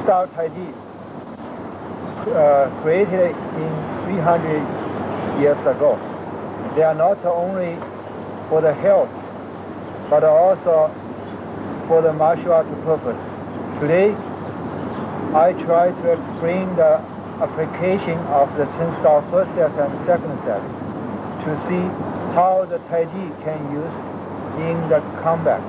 Chen-style taizi created in 300 years ago. They are not only for the health, but also for the martial art purpose. Today, I try to explain the application of the Chen-style first set and second set to see how the taizi can use in the combat.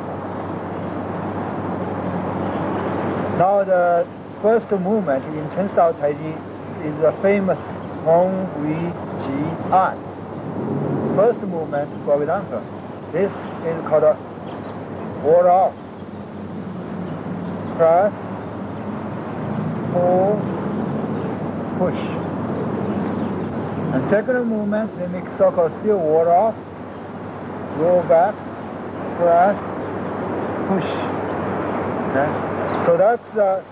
Now the first movement in Chen-style taizi is the famous Hong Wei Ji An. First movement, for example, this is called a ward off, press, pull, push. And second movement, they make circle, still ward off, roll back, press, push. Okay? So that's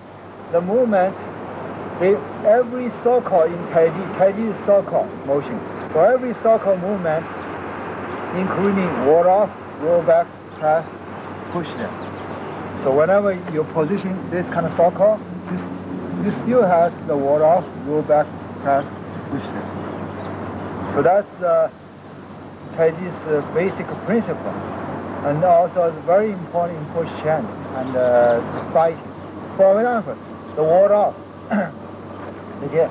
the movement. Every circle in taizi is circle motion. So every circle movement, including ward off, roll back, press, push them. So whenever you position this kind of circle, you still have the ward off, roll back, press, push them. So that's taizi's basic principle. And also it's very important in push Chen and fighting. For example, the ward off. Again,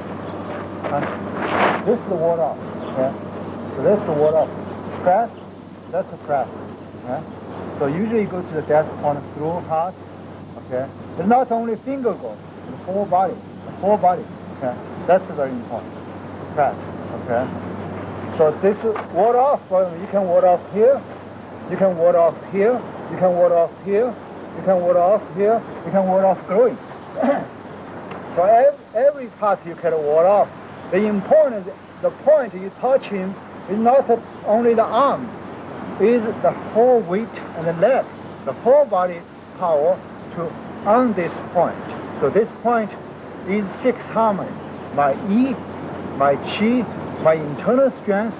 this is the ward off. Okay? So this is the ward off. Press, that's the press. Okay? So usually you go to the death point through hard. Okay? It's not only finger goes, the whole body. The whole body. Okay? That's very important. Press. Okay? So this is ward off. You can ward off here. You can ward off here. You can ward off here. You can ward off here. You can ward off throwing. So every part you can ward off. The point you touch him is not only the arm, is the whole weight and the leg, the whole body power to on this point. So this point is 6 harmony. My yi, my qi, my internal strength,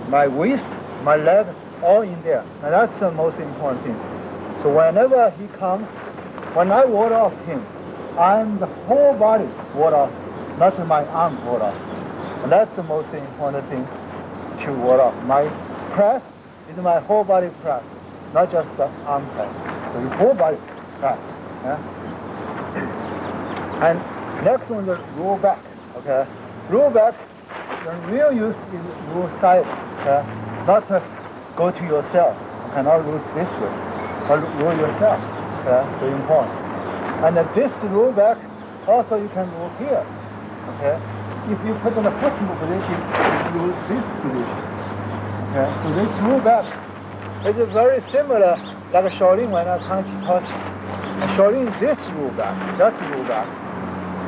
my waist, my leg, all in there. And that's the most important thing. So whenever he comes, when I ward off him, I'm the whole body ward off, not my arm ward off. And that's the most important thing to ward off. My press is my whole body press, not just the arm press. So the whole body press. Yeah? And next one is roll back. Okay? Roll back, the real use is roll side. Okay? Not go to yourself. You cannot roll this way, but roll yourself. Okay? Very important. And this roll back, also you can roll here. Okay? If you put in the first position, you roll this position. Okay? So this roll back is very similar like a Shaolin when I come to touch. Shaolin is this roll back, that's roll back,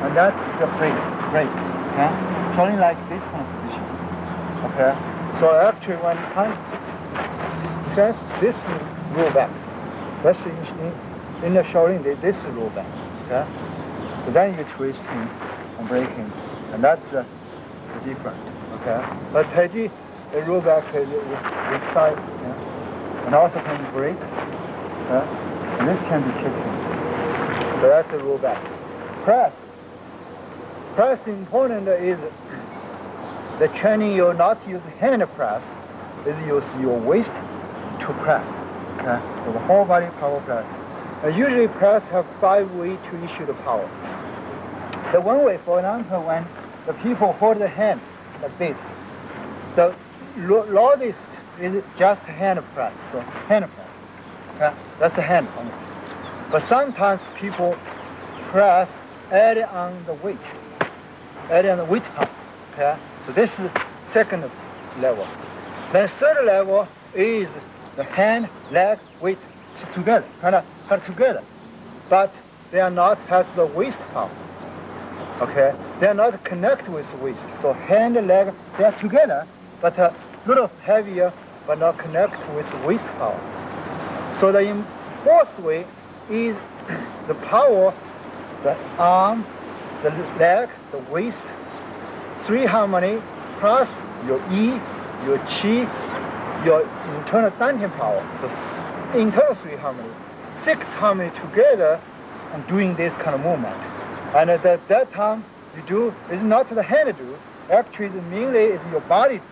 and that's the break. Okay? Shaolin like this kind of position. Okay? So actually when you come sense this roll back, that's in the Shaolin, this is roll back. Okay? So then you twist him and break him, and that's the difference. Okay? But taizi, the roll back is this side, and also can be break, and this can be kicking. So that's the roll back. Press. Press important is the training you not use hand press, is use your waist to press. Okay? So the whole body power press. Usually press have 5 ways to issue the power. The one way, for example, when the people hold the hand like this, the loudest is just hand press. So hand press. Okay? That's the hand only. But sometimes people press add on the weight. Add on the weight power. Okay? So this is second level. Then third level is the hand, leg, weight together, kind of together. But they are not has the waist power. Okay? They are not connected with the waist. So hand, leg, they are together, but a little heavier, but not connected with the waist power. So the fourth way is the power, the arm, the leg, the waist, 3 harmony plus your yi, your qi, your internal dantian power. So internal 3 harmony, 6 harmony together and doing this kind of movement. And at that time, you do, it's not the hand do, actually mainly it's your body do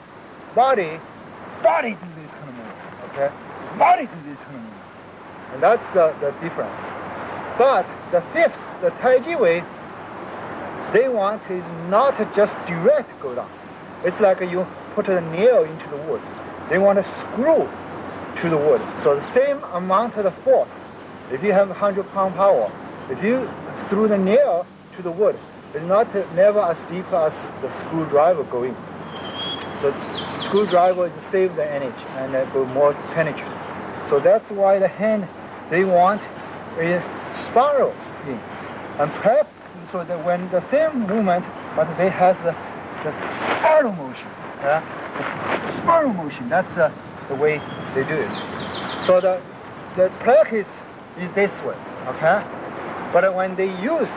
this kind of movement, okay? Body do this kind of movement. And that's the difference. But the fifth, the Taiji way, they want is not just direct go down. It's like you put a nail into the wood. They want to screw to the wood. So the same amount of the force. If you have 100-pound power, if you threw the nail to the wood, it's never as deep as the screwdriver going. The screwdriver is save the energy and go more penetrate. So that's why the hand they want is spiral thing. And perhaps so that when the same movement, but they have the spiral motion. The spiral motion, that's the way they do it. So the practice is this way, okay? But when they use,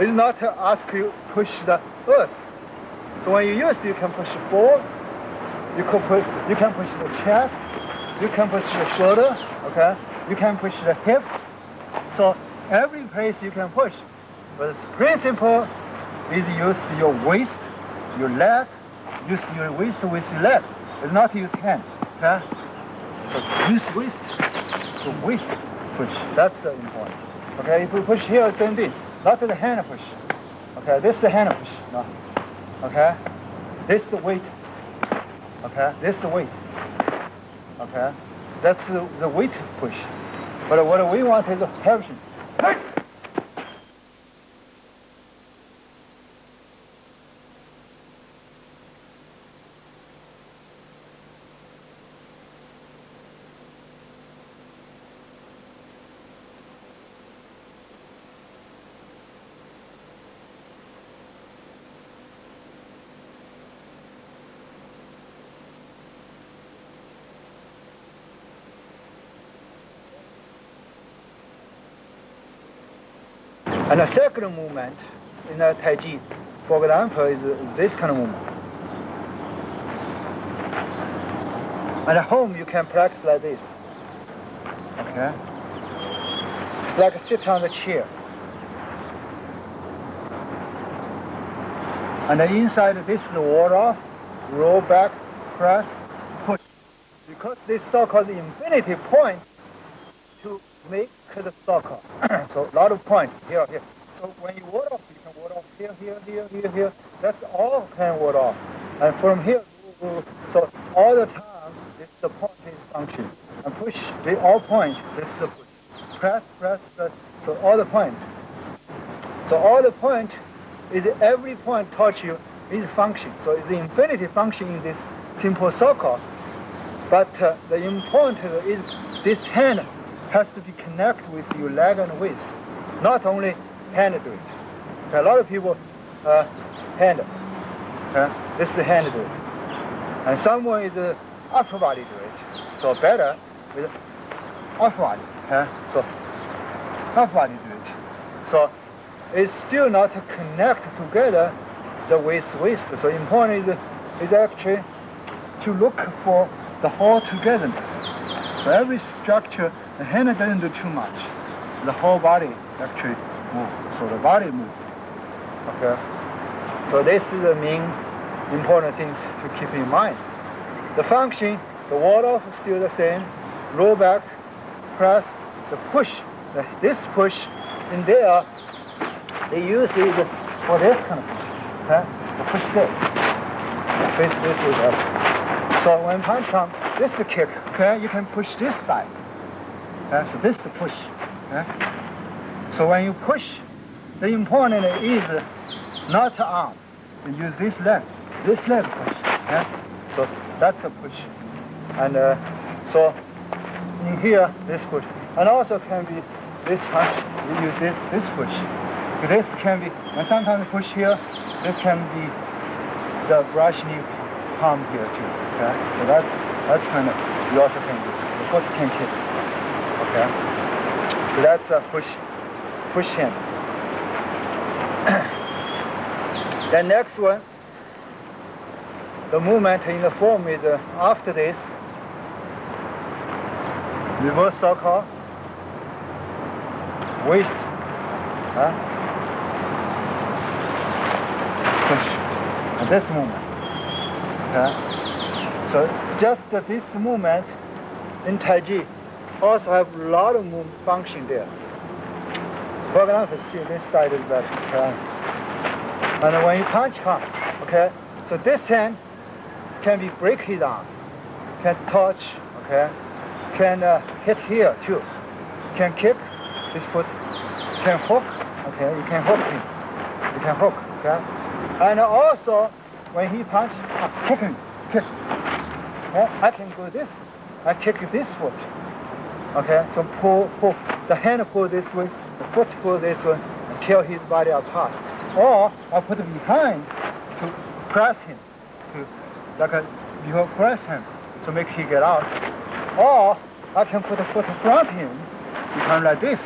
it's not to ask you push the earth. So when you use, you can push forward, you can push the chest, you can push the shoulder, okay? You can push the hips. So every place you can push. But the principle is use your waist, your leg, use your waist with your leg. It's not use hand, okay? So use waist, so waist push. That's the important. Okay, if you push here, same thing. Not the hand push. Okay, this is the hand push. No. Okay, this is the weight. Okay, this is the weight. Okay, that's the weight push. But what we want is a tension. And the second movement in the Taiji, for example, is this kind of movement. And at home you can practice like this. Okay? It's like sit on the chair. And the inside this is the ward off, roll back, press, push. Because this so-called infinity point to make the circle. So a lot of points here. So when you ward off, you can ward off here. That's all can ward off. And from here, so all the time, this is the point is function. And push, they all point, this is the push. Press. So all the points. So all the point is every point touch you is function. So it's the infinity function in this simple circle. But the important is this hand has to be connected with your leg and waist. Not only hand do it. Okay, a lot of people hand. This is the hand do it. And someone is upper body do it. So better with upper body. So upper body do it. So it's still not to connect together the waist. So important is actually to look for the whole togetherness. So every structure, the hand doesn't do too much. The whole body actually moves. So the body moves. Okay. So this is the main important things to keep in mind. The function, the ward off is still the same. Roll back, press, the push. This push in there, they use it for this kind of push. Okay? The push this. This is up. So when punch comes, this is the kick. Okay? You can push this side. Okay? So this is the push. Okay? So when you push, the important is not the arm. You use this leg push. Okay? So that's a push. And so in here, this push. And also can be this punch, you use this push. So this can be, and sometimes push here, this can be the brush knee palm here too. Okay? So that's kind of, you also can do. The foot can kick. Okay? So that's a push hand. The next one, the movement in the form is after this, reverse circle, waist, push, and this movement. Okay? So just this movement in Taiji also have a lot of function there. For example, see this side is better. Okay? And when you punch, okay, so this hand can be break his arm, can touch, okay, can hit here too, can kick this foot, can hook, okay, you can hook him, you can hook, okay, and also when he punch, kick him, kick, okay? I can go this, I kick this foot, okay, so pull, the hand pull this way, the foot pull this way, and tear his body apart, or I put it behind to press him, to like you press him to make he get out, or I can put the foot in front of him, become like this,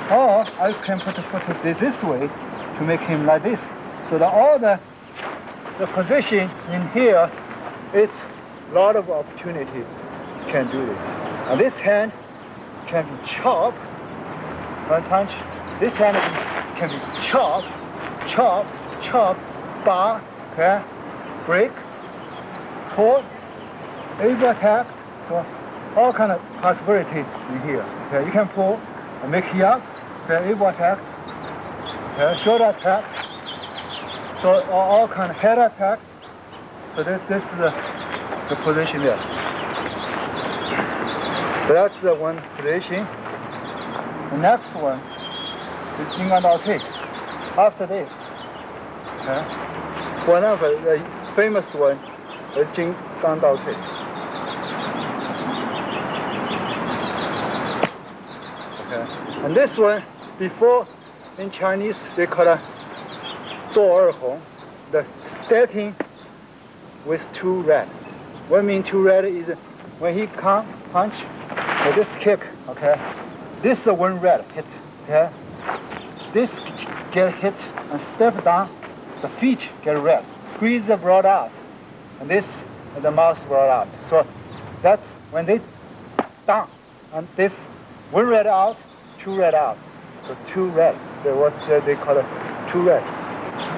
or I can put the foot this way to make him like this. So that all the position in here, it's a lot of opportunity can do this. And this hand can be chopped, one punch. This hand can be chopped, bar, okay, break, pull, able attack, so all kind of possibilities in here. Okay, you can pull and make here, okay, able attack, okay, shoulder attack, so all kind of head attack. So this is the position there. So that's the one position. The next one is Jing'an Dao Cui. After this, okay, one of the famous one is Jing'an Dao Cui. Okay. And this one, before in Chinese they call it 做二红, the stepping with two red. What mean two red is when he come punch or this kick, okay, this is one red hit, okay, this get hit and step down, the feet get red, squeeze the blood out, and this the mouth blood out. So that's when they down, and this one red out, two red out. So two red, what they call it two red.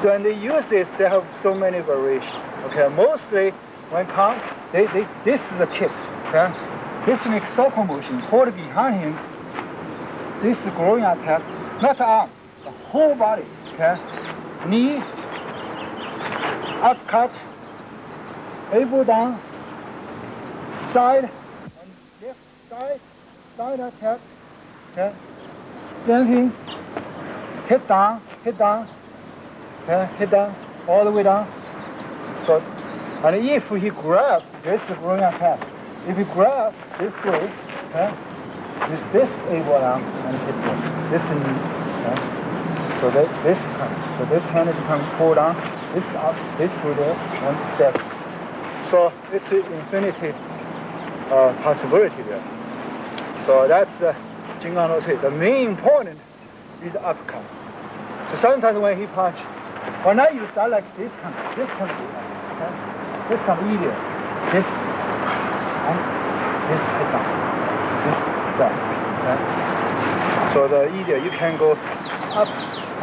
When they use this, they have so many variations. Okay, mostly when come, this is the kick. Okay, this makes circle motion. Hold behind him. This is growing attack, not arm, the whole body. Okay, knee, upcut, elbow down, side, and left side attack. Okay, stamping, hit down, okay, hit down, all the way down. So, and if he grabs, this is growing attack. If he grabs this way, okay, this elbow down and hit this knee, okay. So this hand is becoming pulled down, this up, this through there, one step. So it's infinity possibility there. So that's the Jing'an Dao Cui. The main important is uppercut. So sometimes when he punch, when I use that like this kind of okay? This kind of easier. This and this hit down. This down. Okay? So the easier you can go up,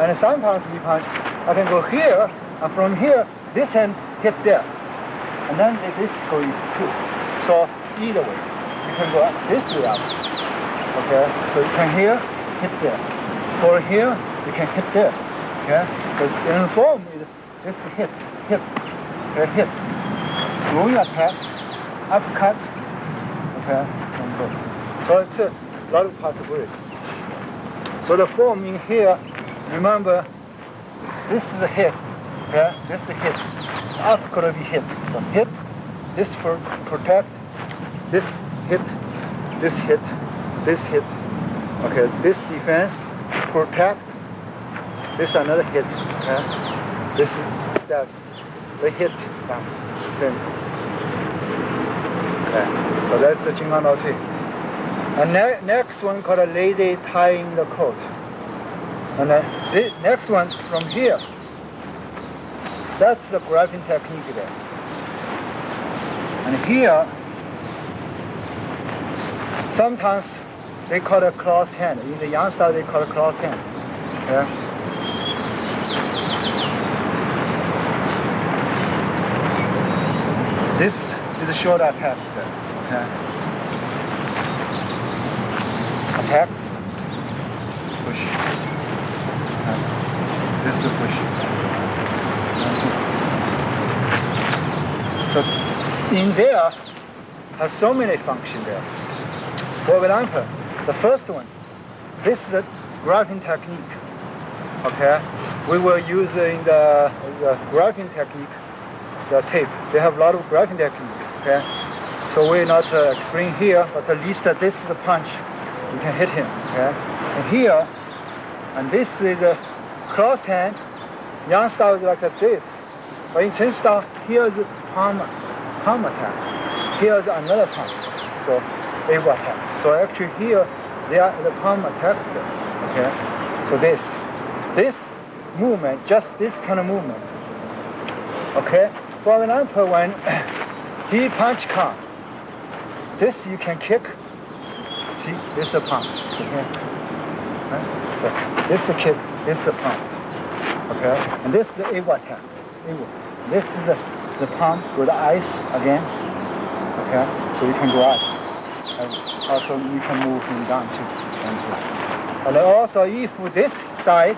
and sometimes he punch, I can go here, and from here this hand hit there, and then this goes too. So either way, you can go up this way up. Okay, so you can here hit there, or here you can hit there. Okay, so in form is this hit, okay, hit, throwing attack, uppercut. Okay, and go. So it's a lot of possibilities. So the form in here, remember, this is a hit. Okay, this is a hit. Up gonna be hit. So hit, this for protect, this hit, this hit, this hit. Okay, this defense, protect. This another hit. Okay, this is that the hit down. Then. Okay, so that's the Jing'an Dao Cui. And next one called a lazy tying the coat. And then this next one from here. That's the grabbing technique there. And here, sometimes they call it cross hand. In the Yang style, they call it cross hand. Okay? short attack there. Okay. Attack. Push. Okay. This is a push. So in there has so many functions there. For example, the first one, this is the graphing technique. Okay, we will use in the graphing technique the tape. They have a lot of graphing techniques. Okay, so we're not explain here, but at least this is the punch. You can hit him. Okay, and here, and this is a cross hand. Yang style is like this, but in Chen style, here is palm attack. Here is another palm. So elbow attack. So actually here they are the palm attack. Okay, so this movement, just this kind of movement. Okay, for example, when he punch comes, this you can kick. See, this is a palm. Okay, right? So this is a kick. This is a palm. Okay, and this is the elbow attack. Elbow. This is the palm with the eyes again. Okay, so you can go out. And also you can move him down too. And also if this side,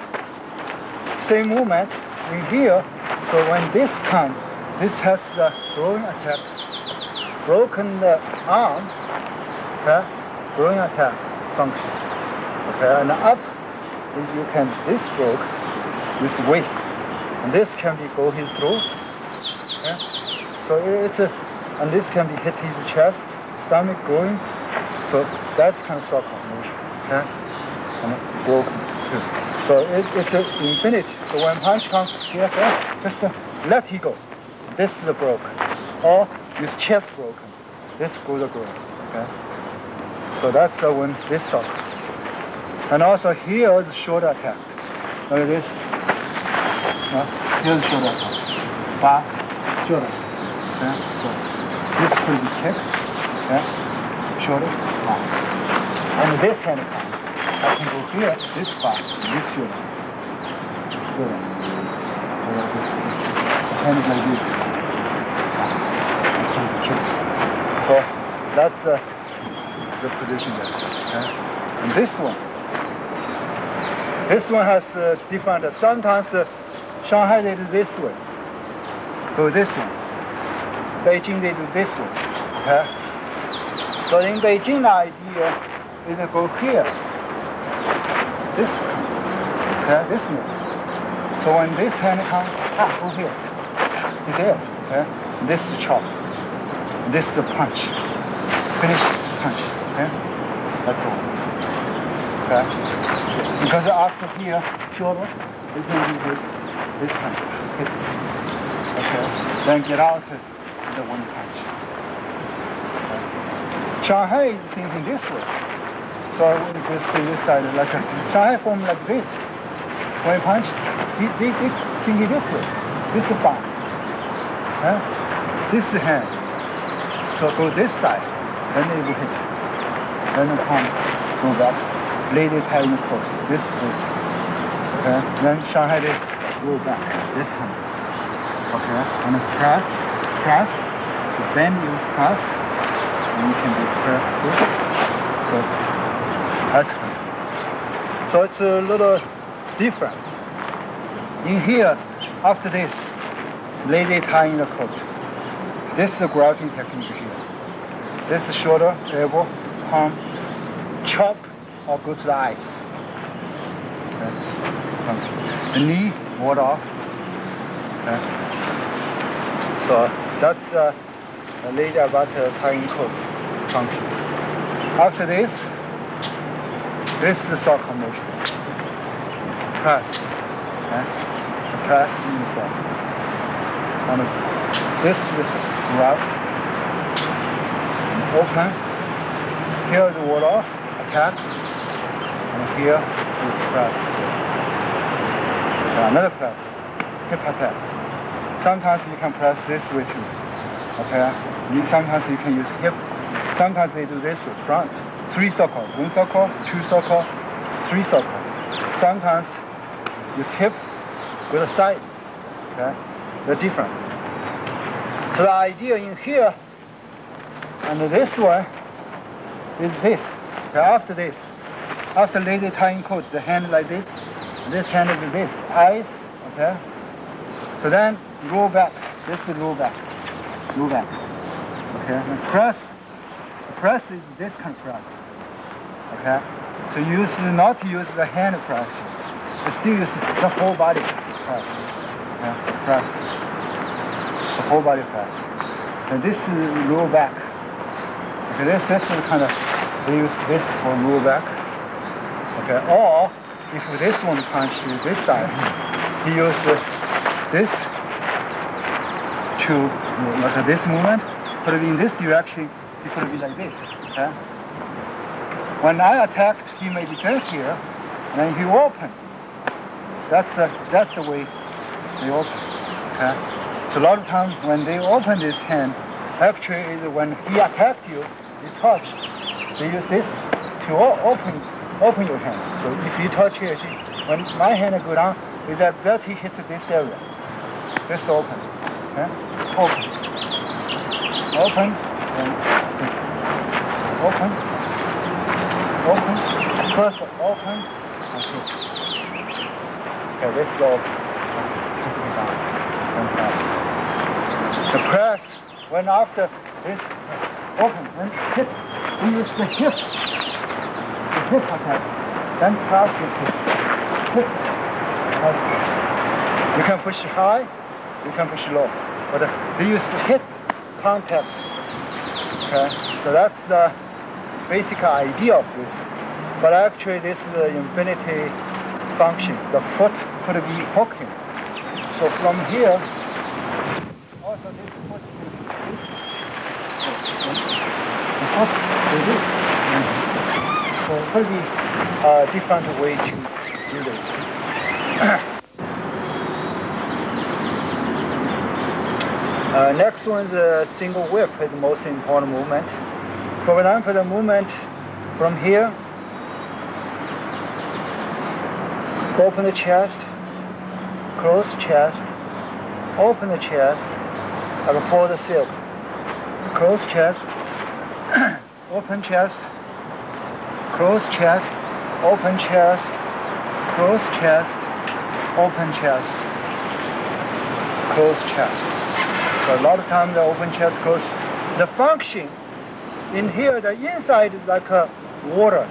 same movement in here, so when this comes, this has the throwing attack, broken the arm, okay, throwing attack function. Okay, and up, you can, this broke, this waist, and this can be go his throat. Okay? So it's a, and this can be hit his chest, stomach going. So that's kind of circle motion. Okay? And broken too. So it's an infinity. So when punch comes here, just let he go. This is broken. Or his chest broken. This goes broken. Okay? So that's when this circle. And also here is short attack. Look at this. Here's short attack. Ba, short attack. Okay? So this could be kick. Okay? Shoulder, ba. And this hand comes. I can go here, this ba, this shoulder. Shoulder. The hand is like this. I can kick. So that's the position there. Okay? And this one has different. Sometimes Shanghai they do this way. Go this one. Beijing they do this way. Okay? So in Beijing the idea is to go here. This one. Okay? This one. So when this hand comes, go here. It's there. Okay? This is chop. This is a punch. Finish punch. Okay? That's all. Okay? Because after here, shoulder, you can do this punch. Hit. Okay? Then get out the one punch. Okay? Shanghai is thinking this way. So I will just see this side like a Shanghai form like this. When punch, they thinking this way. This is palm. Okay? This is hand. So go this side, then they will hit. Then the palm go back. Lady tie in the close. This. Okay. Then Shanghai they go back. This hand. Okay. And press. Then you press. And you can do press this. So that's good. So it's a little different. In here, after this, lady tie in the coat. This is the grabbing technique here. This is shoulder, elbow, palm, chop, or go to the eyes. Okay. The knee, ward off. Okay. So that's the lady about tying coat function. After this is the circle motion. Press. Okay. Press in the front. And this is grab. Open. Here is the ward off. Attack. And here is press. Another press. Hip attack. Sometimes you can press this way too. Okay? Sometimes you can use hip. Sometimes they do this with front. 3 circles. 1 circle, 2 circle, 3 circle. Sometimes use hip with a side. Okay? They're different. So the idea in here, And this one is this. Okay, after this, after lazy tying coat, the hand like this hand is this, eyes, okay? So then roll back, this is roll back, okay? And press is this kind of press, okay? So not use the hand press, but still use the whole body press, okay? Press, the whole body press. And this is roll back. Okay, this is kind of, they use this for roll back. Okay, or if this one punch to this side, he uses this to, like this movement, put it in this direction, it could be like this. Okay? When I attacked, he may be just here, and then he open. That's the way they open. Okay? So a lot of times when they open this hand, actually is when he attacked you, he touched. They use this to open your hand. So if you touch here, see, when my hand go down, is that he hits this area. This open. Okay? Open. Open. And open. Open. First open. Okay, this is open. The press, when after this open, when hip, we use the hip. The hip attack. Then press the hip. Hip. You can push high, you can push low. But they use the hip contact. Okay? So that's the basic idea of this. But actually this is the infinity function. The foot could be hooking. So from here, also this foot is this. So it could be a different way to do this. Next one is a single whip, is the most important movement. For example, the movement from here, open the chest, close chest, open the chest, like a fold the silk. Close chest, open chest, close chest, open chest, close chest, open chest, close chest. So a lot of times the open chest, close. The function in here, the inside is like a water,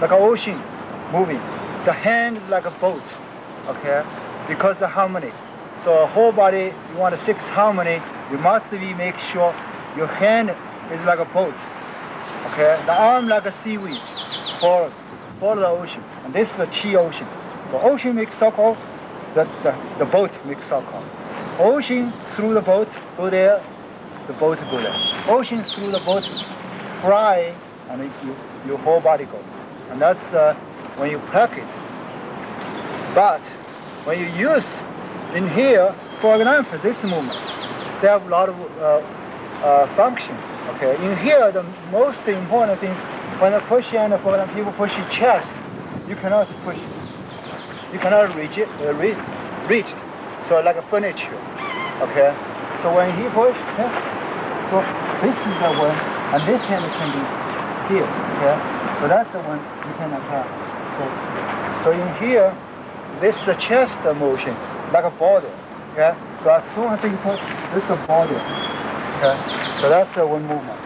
like an ocean moving. The hand is like a boat, okay? Because the harmony. So a whole body, you want a 6 harmony, you must make sure your hand is like a boat, okay? The arm like a seaweed, for the ocean. And this is the chi ocean. The ocean makes circle, the boat makes circle. Ocean through the boat, go there, the boat go there. Ocean through the boat, fly, and your whole body goes. And that's when you practice. But when you use in here, for example, this movement, they have a lot of functions. Okay, in here, the most important thing, when you push and for example, people push your chest, you cannot push, you cannot reach it, reach. So like a furniture. Okay, so when he pushes, okay, so this is the one, and this hand can be here. Okay, so that's the one you can attack. So in here, this is the chest motion, like a border. Okay, so as soon as you push, this is the border. Okay, so that's the one movement.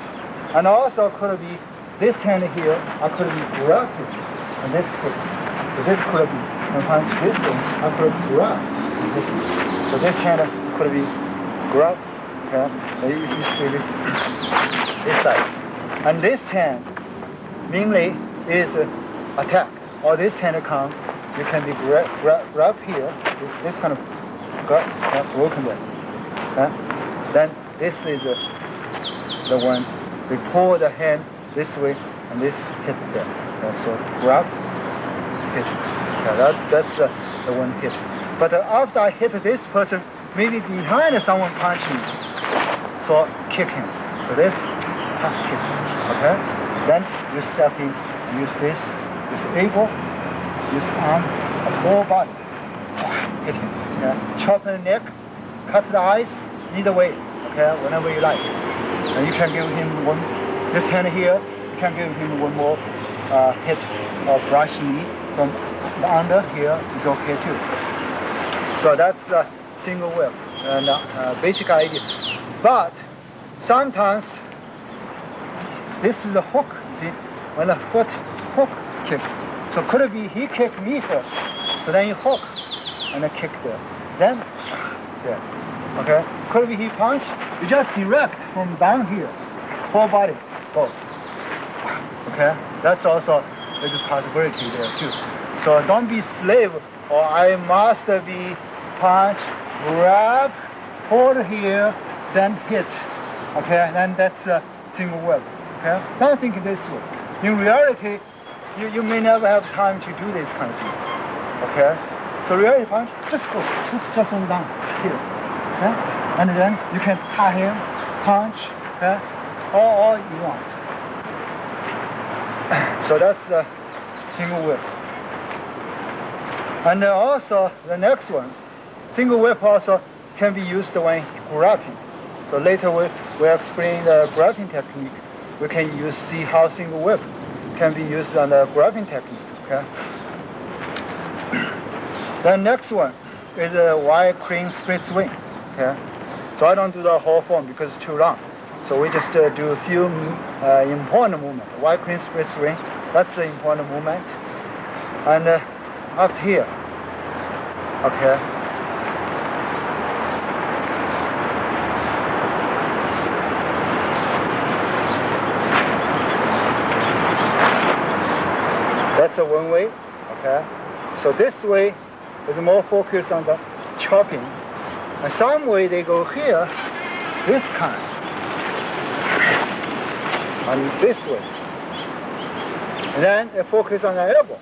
And also could be this hand here, I could be grafted, and this could. So this could be sometimes this one, I could grab. So this hand could be grab. Okay, so you see this side, and this hand mainly is attack. Or this hand comes, you can be grab here. This kind of grab, broken there. Okay? Then this is the one. We pull the hand this way, and this hit there. Okay, so grab, hit. Okay, that's the one hit. But after I hit this person, maybe behind someone punch me, so kick him. So this, kick. Okay. Then you step in, use this, use elbow, use arm, the whole body, hit him. Okay. Chop the neck, cut the eyes, either way. Okay, whenever you like. And you can give him this hand here, you can give him one more hit of brush knee from the under here is okay too. So that's the single whip and basic idea. But sometimes this is the hook, see, when the foot hook kick. So could it be he kicked me first, so then you hook and then kick there, then there, okay? Could it be he punched? You just direct from down here, whole body, both, okay? That's also there's a possibility there too. So don't be slave, or I must be punch, grab, hold here, then hit, okay? Then that's a single whip, okay? Don't think this way. In reality, you may never have time to do this kind of thing, okay? So reality punch, just go, just on down, here, okay? And then you can tie him, punch, okay? All you want. So that's the single whip. And also the next one, single whip also can be used when grabbing. So later we explain the grabbing technique. We can see how single whip can be used on the grabbing technique, okay? The next one is a wide crane split swing, okay? So I don't do the whole form because it's too long. So we just do a few important movements. Wide crane split swing, that's the important movement. And up here, okay? That's a one way, okay? So this way is more focused on the chopping. And some way they go here, this kind, and this way. And then they focus on the elbow.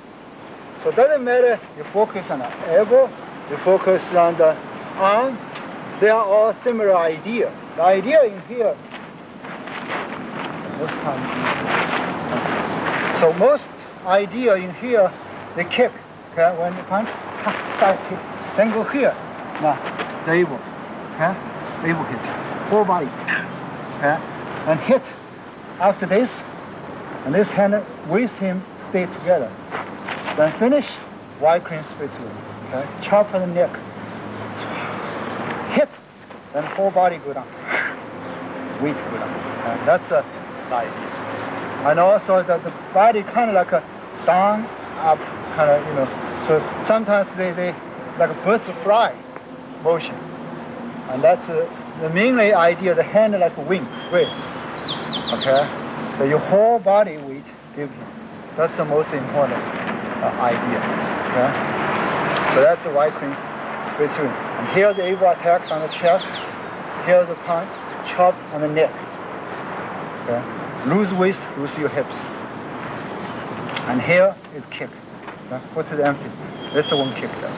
So it doesn't matter you focus on the elbow, you focus on the arm, they are all similar idea. The idea in here, this kind. So most idea in here, they kick, okay? When you punch, start kick, then go here. Now, the elbow, okay? The elbow hit, whole body, okay? And hit after this, and this hand with him stay together. Then finish, wide crane split swing, okay? Chop the neck, hit, then whole body go down, weight go down. Okay? That's a size. And also the body kind of like a down, up, kind of, you know. So sometimes they like a bird fly motion. And that's the mainly idea, the hand like a wing, great. Okay? So your whole body weight give him. That's the most important idea. Okay? So that's the wide crane split swing. And here the elbow attacks on the chest. Here the punch, chop on the neck. Okay? Loose waist, loose your hips. And here is kick. Foot is empty. This one kick there.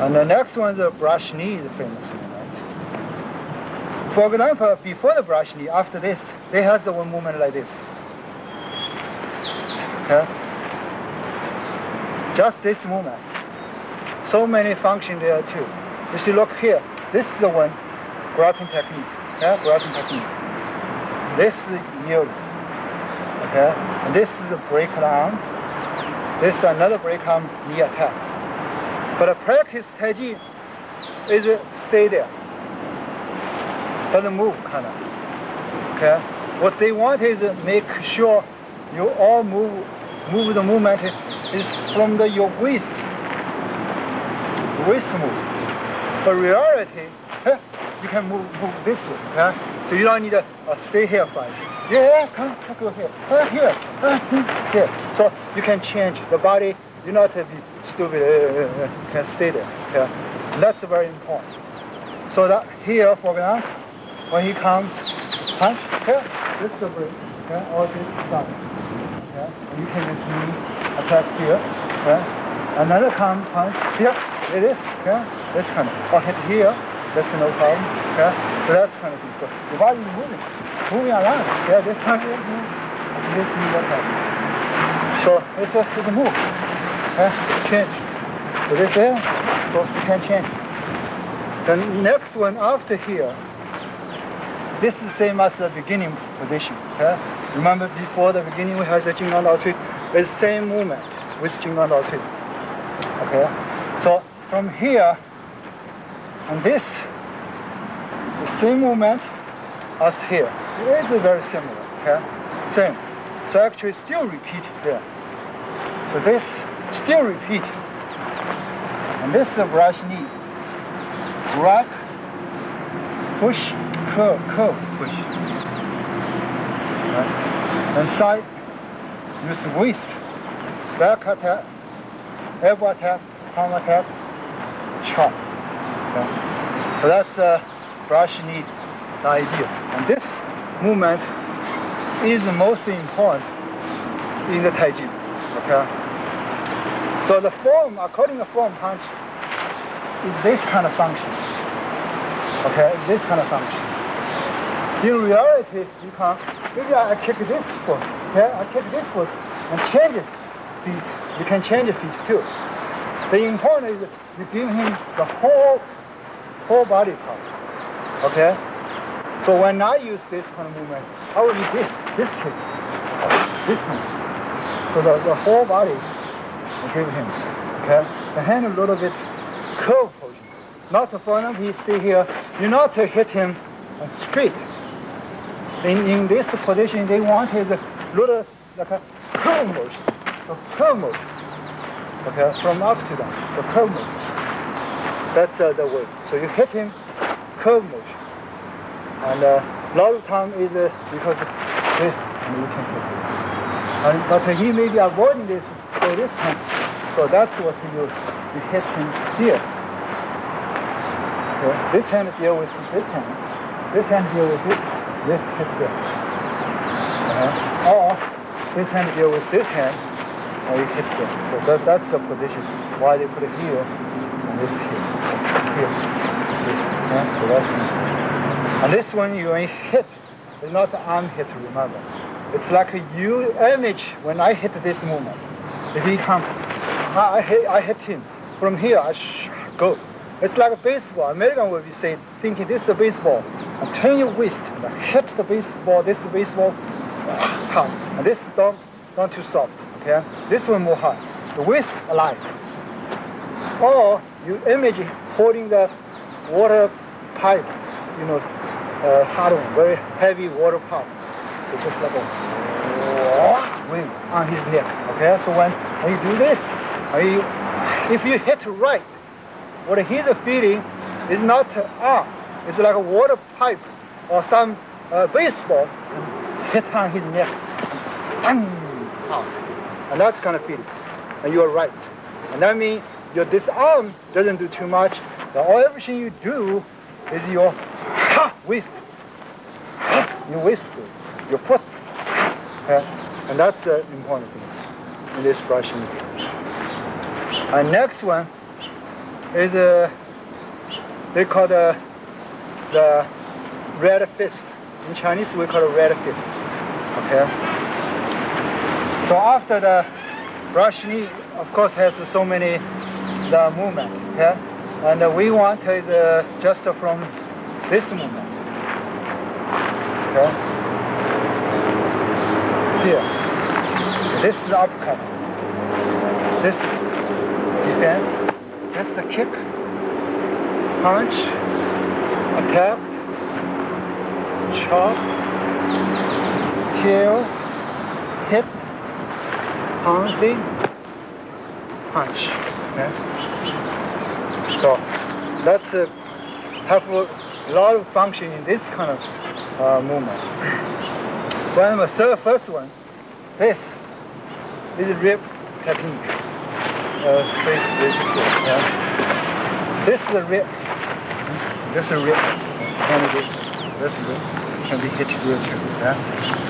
And the next one is the brush knee, the famous one, right? For example, before the brush knee, after this, they have the one movement like this. Okay? Just this movement. So many functions there too. You see, look here. This is the one grabbing technique. Okay? Grabbing technique. This is yield. Okay? And this is the break arm. This is another break arm knee attack. But a practice taizi is stay there. Doesn't move, kind of. Okay? What they want is make sure you all move the movement is from your waist. Waist move. But reality, you can move this way. Okay? So you don't need to stay here first. Yeah, come go here. Here. Here. So you can change the body. You're not be stupid. Can stay there. Okay? And that's very important. So that here, for example, when he comes, punch. Here. This is the break. Okay? All this down. Okay? And you can just knee attack here. Okay? Another come punch. Here. It is. Okay? This kind of. Or hit here. That's no problem. Okay? So that's kind of thing. So the body is moving around. Yeah, this time this knee what happens. So it's just a move. Okay? Change. So this there. So you can change. The next one after here this is the same as the beginning position. Okay? Remember before the beginning we had the Jing Dao Dao Cui. It's the same movement with Jing Dao Dao Cui. Okay? So from here, and this, the same movement as here. It is very similar. Okay? Same. So actually still repeat there. So this still repeat. And this is a brush knee. Grab, push, curve, push. Right? And side, use waist, back attack, elbow attack, palm attack, chop. Okay? So that's brush knee, the idea. And this movement is the most important in the Taiji. Okay? So the form, according to form punch, is this kind of function. Okay, this kind of function. In reality, you can, maybe I kick this foot, okay? I kick this foot and change it feet. You can change the feet too. The important is you give him the whole body part. Okay? So when I use this kind of movement, I will use this kick, this one. So the whole body I give him. Okay? The hand a little bit curve position. Not for him, he stay here. You not to hit him straight. In this position, they want is a little like a curve motion. A curve motion. Okay, from up to down. The curve motion. That's the way. So you hit him, curve motion. And a lot of time is because of this, and you can hit this. But he may be avoiding this, so this time. So that's what you hit him here. Okay. This hand deal with this hand. This hand deal with this hit there. Or this hand deal with this hand, or you hit there. So that's the position. Why they put it here and this here. Here. This. Okay. So that's one. And this one you only hit. It's not the arm hit, remember. It's like you image when I hit this movement. If he comes, I hit him. From here, I go. It's like a baseball. American will be saying, thinking this is a baseball. And turn your waist and hit the baseball. This is the baseball hard. And this is not too soft. Okay? This one more hard. The waist alive. Or you image holding the water pipe, you know, hard one, very heavy water pipe. It's just like a wind on his neck. Okay? So when you do this, if you hit right, what he's feeling is not arm. It's like a water pipe or some baseball hit on his neck. And that's kind of feeling. And you're right. And that means this arm doesn't do too much. Everything you do is your waist. Your waist, your foot. And that's the important thing in this brushing. And next one is they call the red fist. In Chinese we call it red fist. Okay. So after the brush knee, of course, has so many the movement. Okay. And we want is just from this movement. Okay. Here. This is the uppercut. This defense. This is the kick, punch, attack, chop, tail, hit, pouncing, punch. Okay? So that's have a lot of function in this kind of movement. When the first one, this is rib technique. This is a rib. This is a rib. This can be hit real too. Yeah?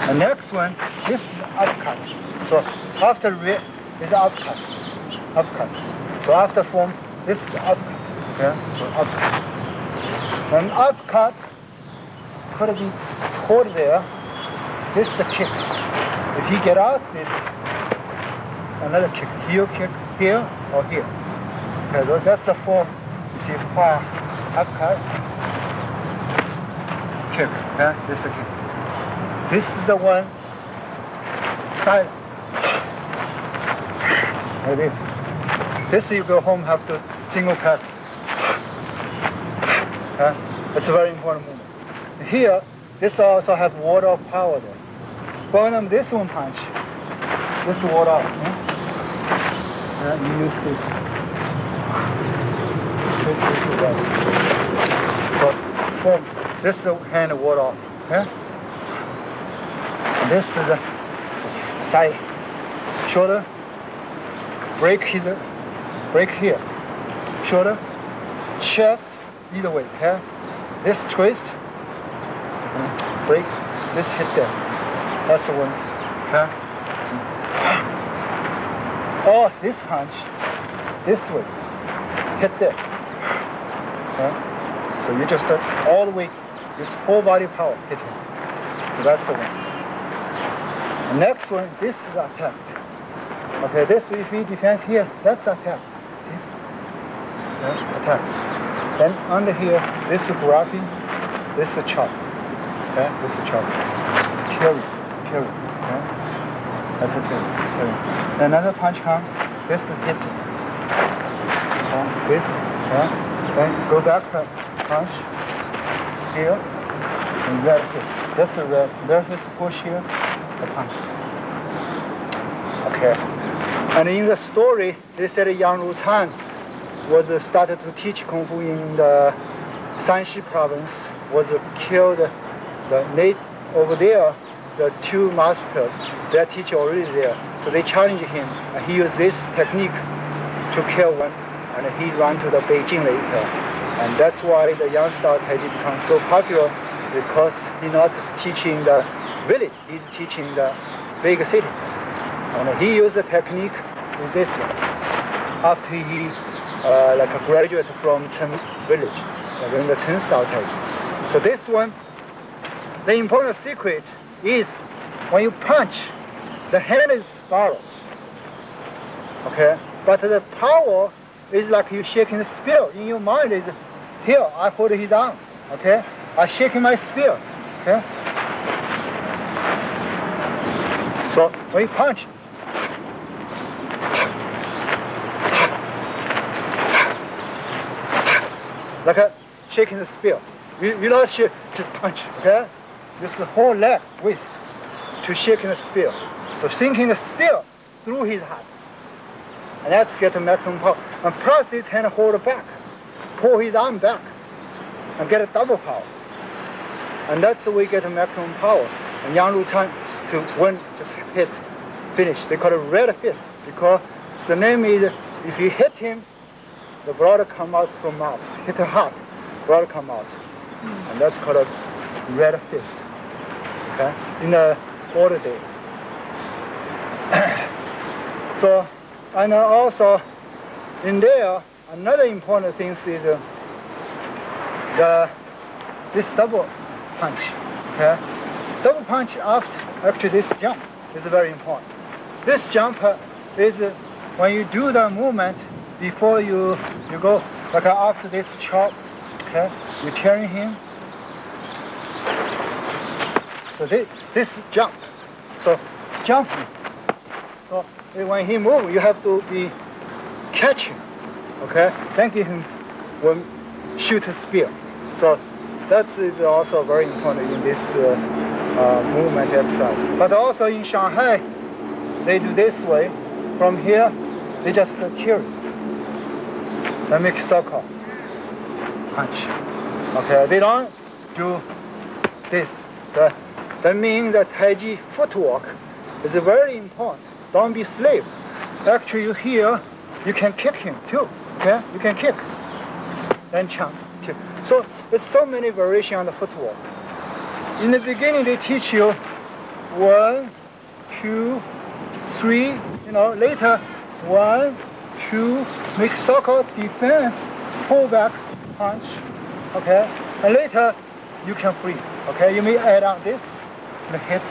The next one, this is upcut. So after rib is upcut. Upcut. So after form, this is upcut. Okay? So upcut. When upcut could be caught there, this is the kick. If he get out, this another kick. Heel kick. Here or here. Okay, so that's the form. You see, fire, upcut, kick. Okay? This is the kick. This is the one silent. Like this. This you go home have to single pass. Okay? It's a very important movement. Here, this also has water of power there. But when this one punch, this water off. You use this. So this is the hand water off. Okay? And this is the side shoulder. Break here. Shoulder, chest, either way. Okay? This twist. Break. This hit there. That's the one. Okay? Or this punch, this way, hit there. Okay? So you just all the way, this whole body power hit him. So that's the one. The next one, this is attack. Okay, this if he defends here, that's attack. See? That's attack. Then under here, this is grabbing, this is chop. Okay, this is chop. Carry. Okay? That's a carry. Another punch comes, this is hitting. This, then go back to punch, here, and red fist. That's a red fist push here, the punch. Okay. And in the story, they said Yang Rutan was started to teach Kung Fu in the Shanxi province, was killed the native over there, the two masters, their teacher already there. So they challenged him, and he used this technique to kill one, and he ran to the Beijing later. And that's why the Yang style Taiji become so popular, because he's not teaching the village, he's teaching the big city. And he used the technique with this one, after he like a graduate from Cheng village, like in the Cheng style Taiji. So this one, the important secret is when you punch, the hand is spiral. Okay? But the power is like you shaking the spear. In your mind is here, I hold his arm. Okay? I shaking my spear. Okay? So when you punch, like a shaking the spear. You don't shake, just punch, okay? This is the whole leg width to shaking the spear. So sinking the spear through his heart. And that's get the maximum power. And plus this hand hold it back, pull his arm back, and get a double power. And that's the way you get the maximum power. And Yang Rutan to win, just hit, finish. They call it red fist, because the name is, if you hit him, the blood come out from mouth. Hit the heart, blood come out. And that's called a red fist. Okay? In the older day. So, and also in there, another important thing is this double punch. Okay? Double punch after this jump is very important. This jump is when you do the movement before you go, like after this chop, okay, you carry him. So this jump, so jumping. So when he moves, you have to be catching, okay? Then give him one shoot a spear. So that is also very important in this movement exercise. But also in Shanghai, they do this way. From here, they just carry. They make circle, punch. Okay, they don't do this. That means that Taiji footwork is very important. Don't be slave. Actually, you here, you can kick him too. Okay, you can kick, then jump. So there's so many variations on the footwork. In the beginning, they teach you 1, 2, 3. You know, later 1, 2, make circle, defense, pull back, punch. Okay, and later you can free. Okay, you may add on this, the hit.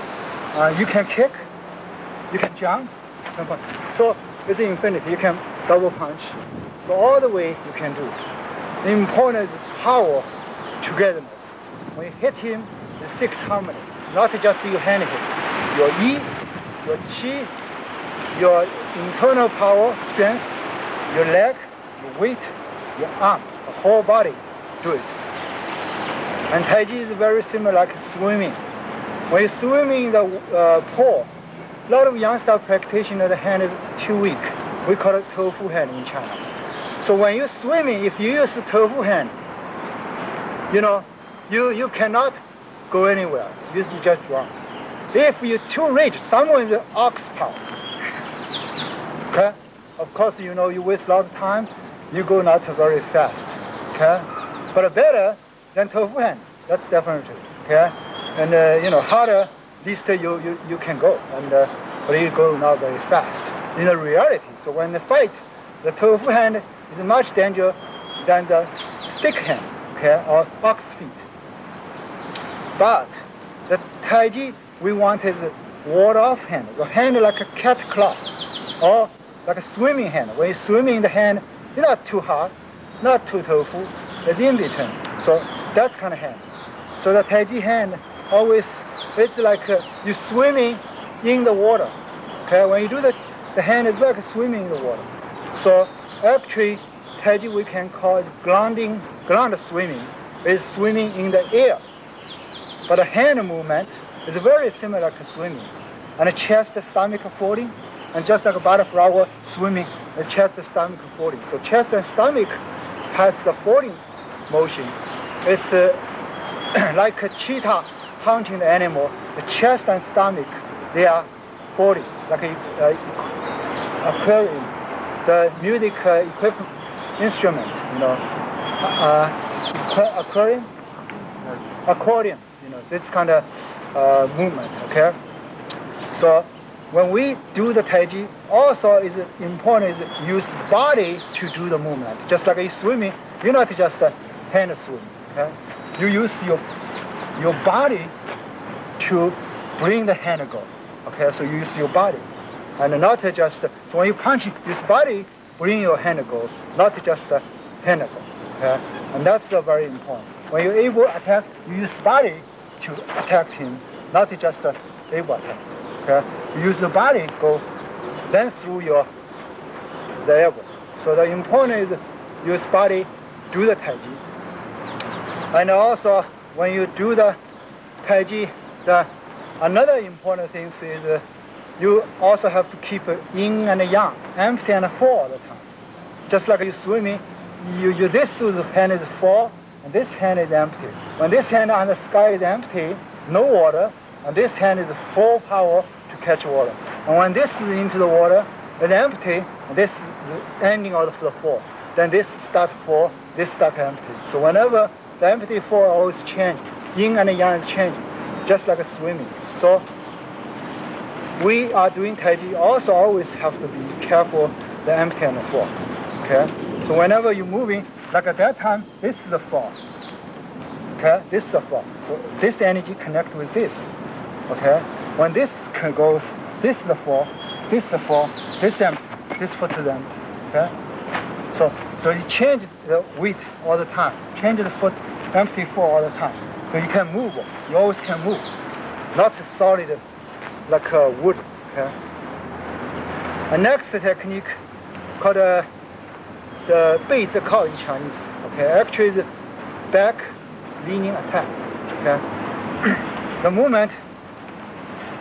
You can kick, you can jump. So it's infinity. You can double punch. So all the way you can do. The important is power, togetherness. When you hit him, the six harmony. Not just your hand hit. Your yi, your qi, your internal power, strength, your leg, your weight, your arm, the whole body do it. And Taiji is very similar like swimming. When you're swimming in the pool, a lot of youngster practitioner, the hand is too weak. We call it tofu hand in China. So when you're swimming, if you use the tofu hand, you know, you cannot go anywhere. You just run. If you're too rich, someone is ox power. Okay? Of course, you know, you waste a lot of time, you go not very fast. Okay? But better than tofu hand. That's definitely. Okay? And you know, harder, at least you can go, and but you go not very fast. In the reality, so when they fight, the tofu hand is much danger than the stick hand, okay, or ox feet. But the Taiji, we wanted ward-off hand, the hand like a cat claw, or like a swimming hand. When you're swimming, the hand is not too hard, not too tofu, it's in between. So that kind of hand. So the Taiji hand always, it's like you're swimming in the water. Okay, when you do that, the hand is like swimming in the water. So actually, Taiji we can call it ground swimming. It's swimming in the air. But the hand movement is very similar to swimming. And the chest, the stomach folding, and just like a butterfly swimming, the chest, the stomach folding. So chest and stomach has the folding motion. It's like a cheetah hunting the animal. The chest and stomach, they are folding, like a aquarium, the music equipment instrument, you know, accordion, you know, this kind of movement, okay? So when we do the Taiji, also is important is use body to do the movement. Just like you swimming, you're not just a hand swim, okay? You use your body to bring the hand go, okay? So you use your body. And not just, so when you punch this body, bring your hand go, not just the hand go, okay? And that's very important. When you're able to attack, you use body to attack him, not just the able attack, okay? You use the body go, then through the elbow. So the important is use body, do the Taiji. And also, when you do the Taiji, another important thing is you also have to keep yin and yang, empty and full all the time. Just like you swimming, this hand is full, and this hand is empty. When this hand on the sky is empty, no water, and this hand is full power to catch water. And when this is into the water, it's empty, and this is the ending of the full. Then this starts full, this starts empty. So whenever the empty full always change, yin and yang is changing, just like a swimming. So we are doing Taiji, also always have to be careful the empty and the full. Okay? So whenever you're moving, like at that time, this is the fall. Okay? This is the fall. So this energy connect with this. Okay? When this goes, this is the fall, this is the fall, this empty, this foot is empty. Okay? So you change the weight all the time. Change the foot, empty full all the time. So you can move. You always can move. Not solid like wood. Okay? The next technique called the 背自靠 in Chinese. Okay? Actually, the back leaning attack. Okay? The movement,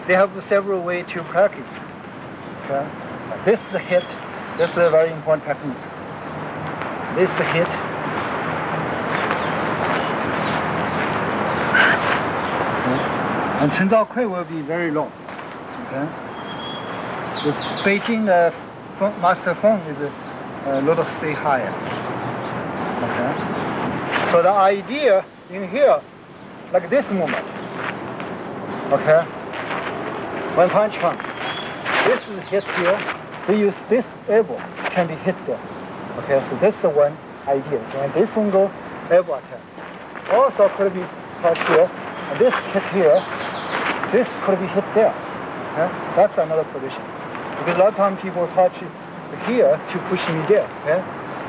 they have several ways to practice. Okay? This is the hit. This is a very important technique. This is the hit. And Chen Zhao Kui will be very low. Okay? The Beijing master phone is a little stay higher. Okay? So the idea in here, like this movement. Okay? When punch comes, this is hit here. We use this elbow can be hit there. Okay, so that's the one idea. When this one go, elbow attack. Also could be touch here, and this hit here. This could be hit there. Okay? That's another position. Because a lot of times people touch here to push me there. Okay?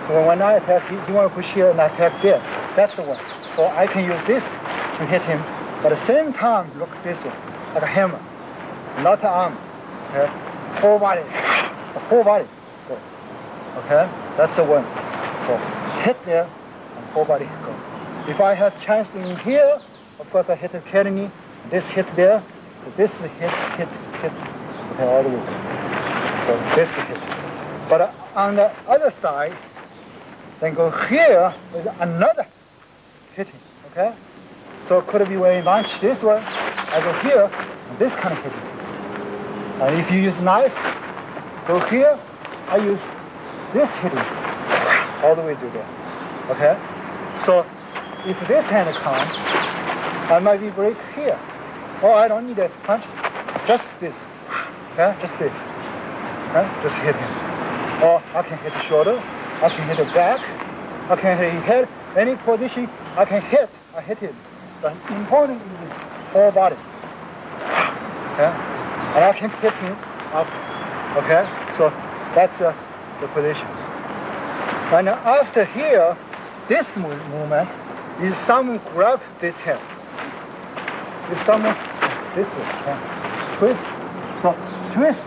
So when I attack, you want to push here and attack there. That's the one. So I can use this to hit him But at the same time, look this way, like a hammer, not an arm. Okay, whole body, the whole body. Go. Okay, that's the one. So hit there, and whole body go. If I have chance in here, of course I hit the kidney. This hit there, so this hit. Okay, all the way. So this hit. But on the other side, then go here is another hitting. Okay, so it could be very much this one. I go here, and this kind of hitting. And if you use knife, go here, I use this hitting all the way to there. Okay? So if this hand comes, I might be break here. Or I don't need a punch, just this. Okay? Just this. Okay? Just hit him. Or I can hit the shoulder, I can hit the back, I can hit his head, any position I can hit, I hit him. The important is his whole body. Okay? And I can hit him up. Okay? So that's the position. And after here, this movement is someone grabs this hand. If someone this way, twist. So twist.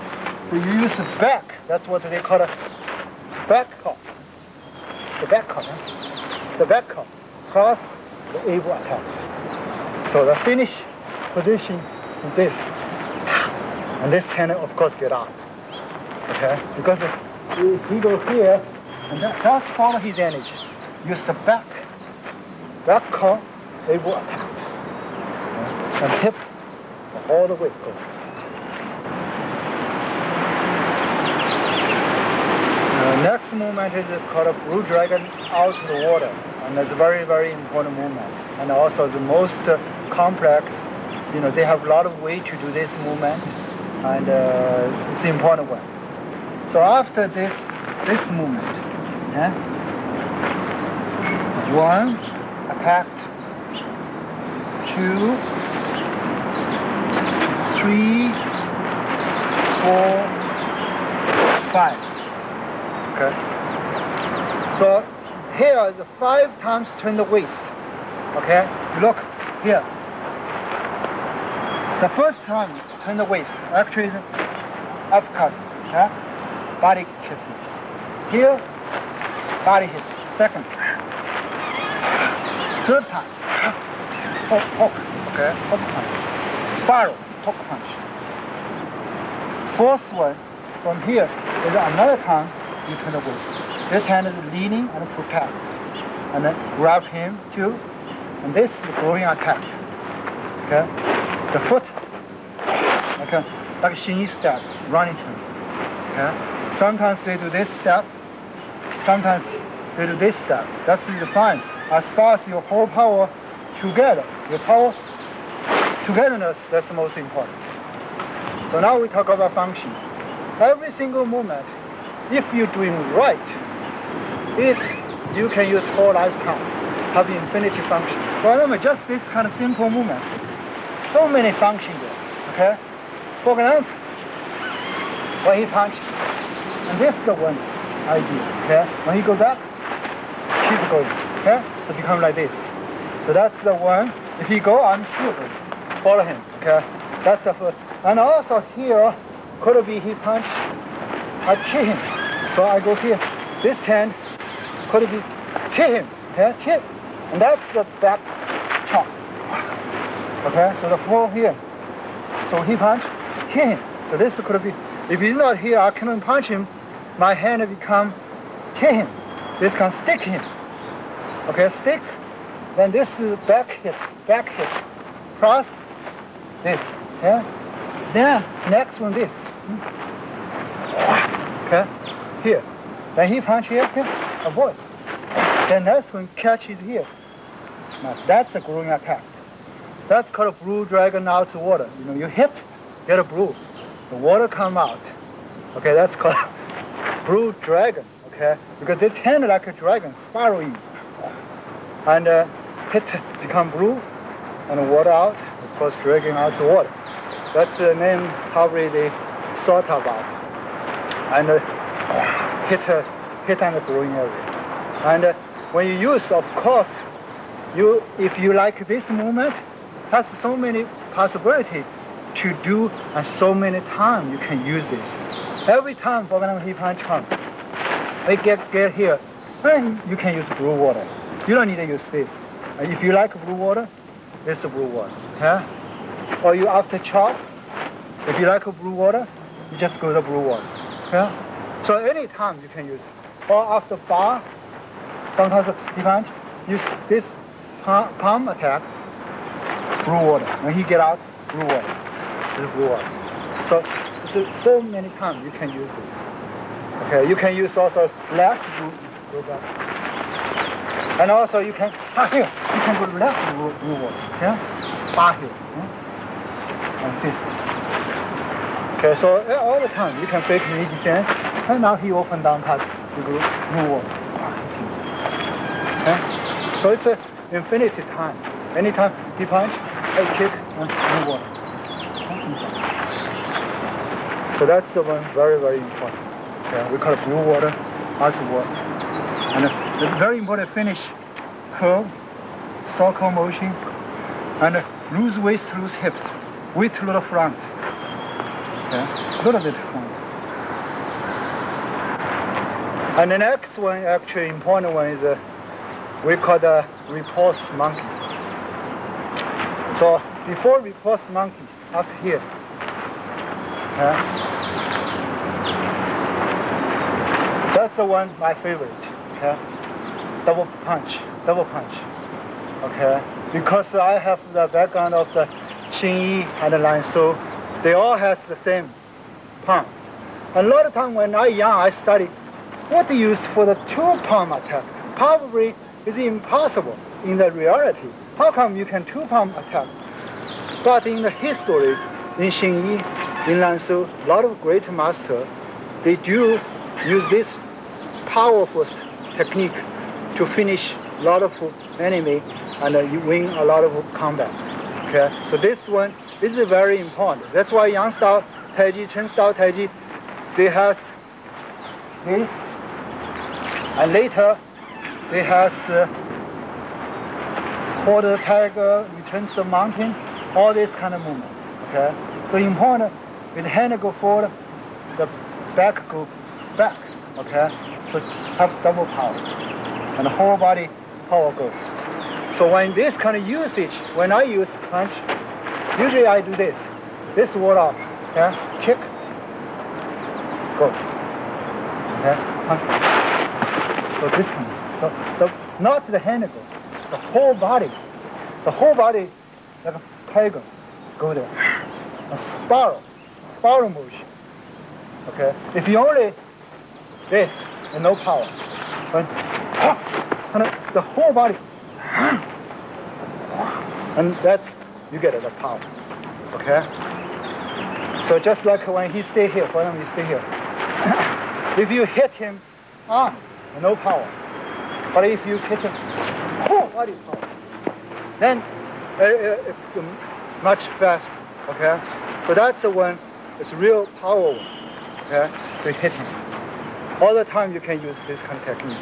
So you use the back. That's what they call a back cut. The back cut. The back cut. Cross the able attack. So the finish position is this. And this hand, of course, get out. Okay? Because if he goes here, and just follow his energy. Use the back cut, able attack. And hip all the way go. Next movement is called a blue dragon out of the water. And it's a very, very important movement. And also the most complex, they have a lot of way to do this movement. And it's the important one. So after this movement, one, attacked, 2, 3, 4, 5. Okay. So here is 5 times turn the waist. Okay. Look here. The first time turn the waist. Actually, is uppercut. Okay. Body kick. Here, body hit. Second. Third time. Hook. Okay. Hook punch. Spiral. Hook punch. Fourth one, from here, is another time you turn the waist. This hand is leaning and protect. And then grab him too. And this is the growing attack. Okay? The foot. Okay. Like a Chinese step, running turn. Okay? Sometimes they do this step. Sometimes they do this step. That's fine. As far as your whole power together, your power togetherness, that's the most important. So now we talk about function. Every single movement, if you're doing right, you can use whole lifetime, have infinity function. Remember, just this kind of simple movement, so many functions there, okay? For example, when he punches, and this is the one idea, okay? When he goes up, keep going, okay? So become like this. So that's the one. If he go, I'm sure, follow him, okay? That's the first. And also here, could be he punch, I kick him. So I go here. This hand could be kick him, okay? Kick. And that's the back chop. Okay, so the floor here. So he punch, kick him. So this could be, if he's not here, I cannot punch him. My hand become kick him. This can stick him. Okay, stick. Then this is back hit. Cross, this, okay? Then next one this. Okay, here. Then he punch here, okay? Avoid. Then next one catches here. Now that's a growing attack. That's called a blue dragon out of water. You hit, get a blue. The water come out. Okay, that's called blue dragon. Okay, because it's hand like a dragon, spiraling. And hit become blue, and the water out. Of course, dragging out the water. That's the name probably they thought about. And hit on the growing area. And when you use, of course, if you like this movement, has so many possibilities to do, and so many times you can use this. Every time, for example, he punch comes, we get here, and you can use blue water. You don't need to use this. If you like blue water, this is blue water. Yeah? Or you after chop, if you like blue water, you just go to blue water. Yeah? So any time you can use. Or after bar, sometimes he punch, use this palm attack, blue water. When he get out, blue water. This is blue water. So many times you can use it. Okay, you can use also left blue water. And also you can, here, you can go left blue water. Yeah? Bar here. Yeah? And this. Okay, so all the time you can fake me defense, and now he open down touch, you go blue water. Okay? So it's an infinity time. Anytime he punch, I kick, and blue water. So that's the one very, very important. Okay, we call it blue water, ice water. And it's very important finish, curve, circle motion, and loose waist, loose hips, weight to the front. Okay, a little bit front. And the next one, actually important one, is we call the repulse monkey. So before repulse monkey, up here. Okay. That's the one, my favorite. Okay, double punch. Okay, because I have the background of the Cheng and the Lansu, they all have the same palm. A lot of time when I young, I study what to use for the two palm attack. Probably is impossible in the reality. How come you can two palm attack? But in the history, in Cheng, in Lansu, a lot of great masters, they do use this powerful technique to finish a lot of enemy and you win a lot of combat. Okay, so this one is very important. That's why Yang style Taiji, Chen style Taiji, they have this, and later they have quarter tiger, returns the mountain, all this kind of movement. Okay, so important with the hand go forward, the back go back. Okay, so have double power, and the whole body power goes. So when this kind of usage, when I use punch, usually I do this. This ward off. Okay, kick, go. Okay, punch. So this kind. So not the hand go, the whole body. The whole body like a tiger go there. A spiral motion. Okay, if you only this and no power, but the whole body, and that's you get the power. Okay. So just like when he stay here, for example, he stay here. If you hit him, no power. But if you hit him, whole body power, then it's much fast. Okay. So that's the one. It's real power. Okay. To hit him. All the time you can use this kind of technique.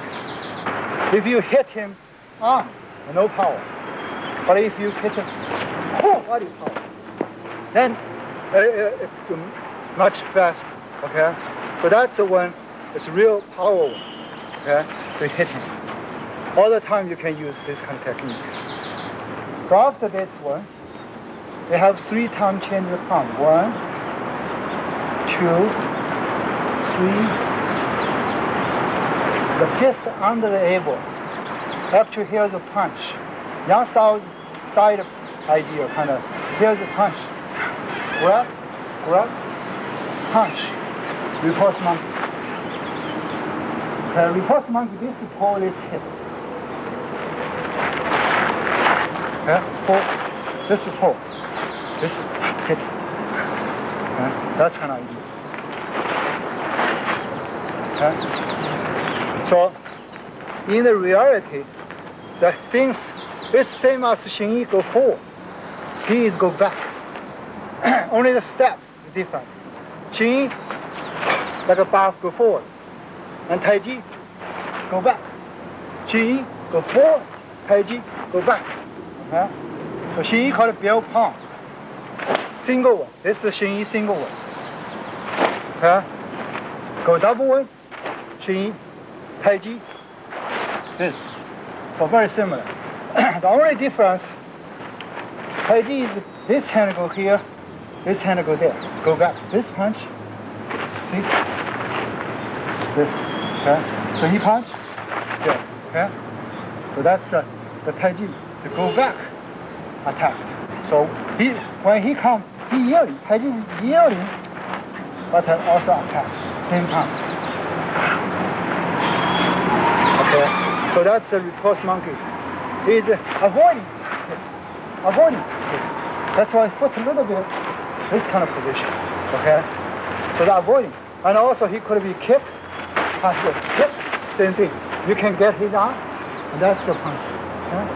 If you hit him, no power. But if you hit him, whole body power, then it's much fast. Okay. So that's the one. It's real power. Okay. To hit him. All the time you can use this kind of technique. So after this one, they have 3 times change the palm. 1, 2, 3. The fist under the elbow. Actually, here's a punch. Yang style side idea, kind of. Here's a punch. Grab, punch. Repulse monkey. Repulse monkey, this is pull this hip. Okay, pull. This is pull. This is hit. Okay, that's kind of idea. Okay. So, in the reality, the things is same as Cheng go forward. He is go back. Only the step is different. Cheng, like a bar, go forward. And Taiji, go back. Cheng, go forward. Taiji, go back. Okay? So Xing Yi called Biao Pang. Single one. This is Xing Yi single one. Okay? Go double one. Xing Yi. Taiji. This. So very similar. The only difference, Taiji is this hand go here, this hand go there. Go back. This punch. See? This. Okay? So he punch. There. Okay? So that's the Taiji. To go back. Attack. So when he comes, he yielding. Taiji is yielding, but also attack. Same time. Okay. So that's the repulse monkey. He's avoiding. Avoiding. That's why he puts a little bit this kind of position. Okay. So the avoiding. And also he could be kick, pass it, kick, same thing. You can get his arm, and that's the punch. Okay?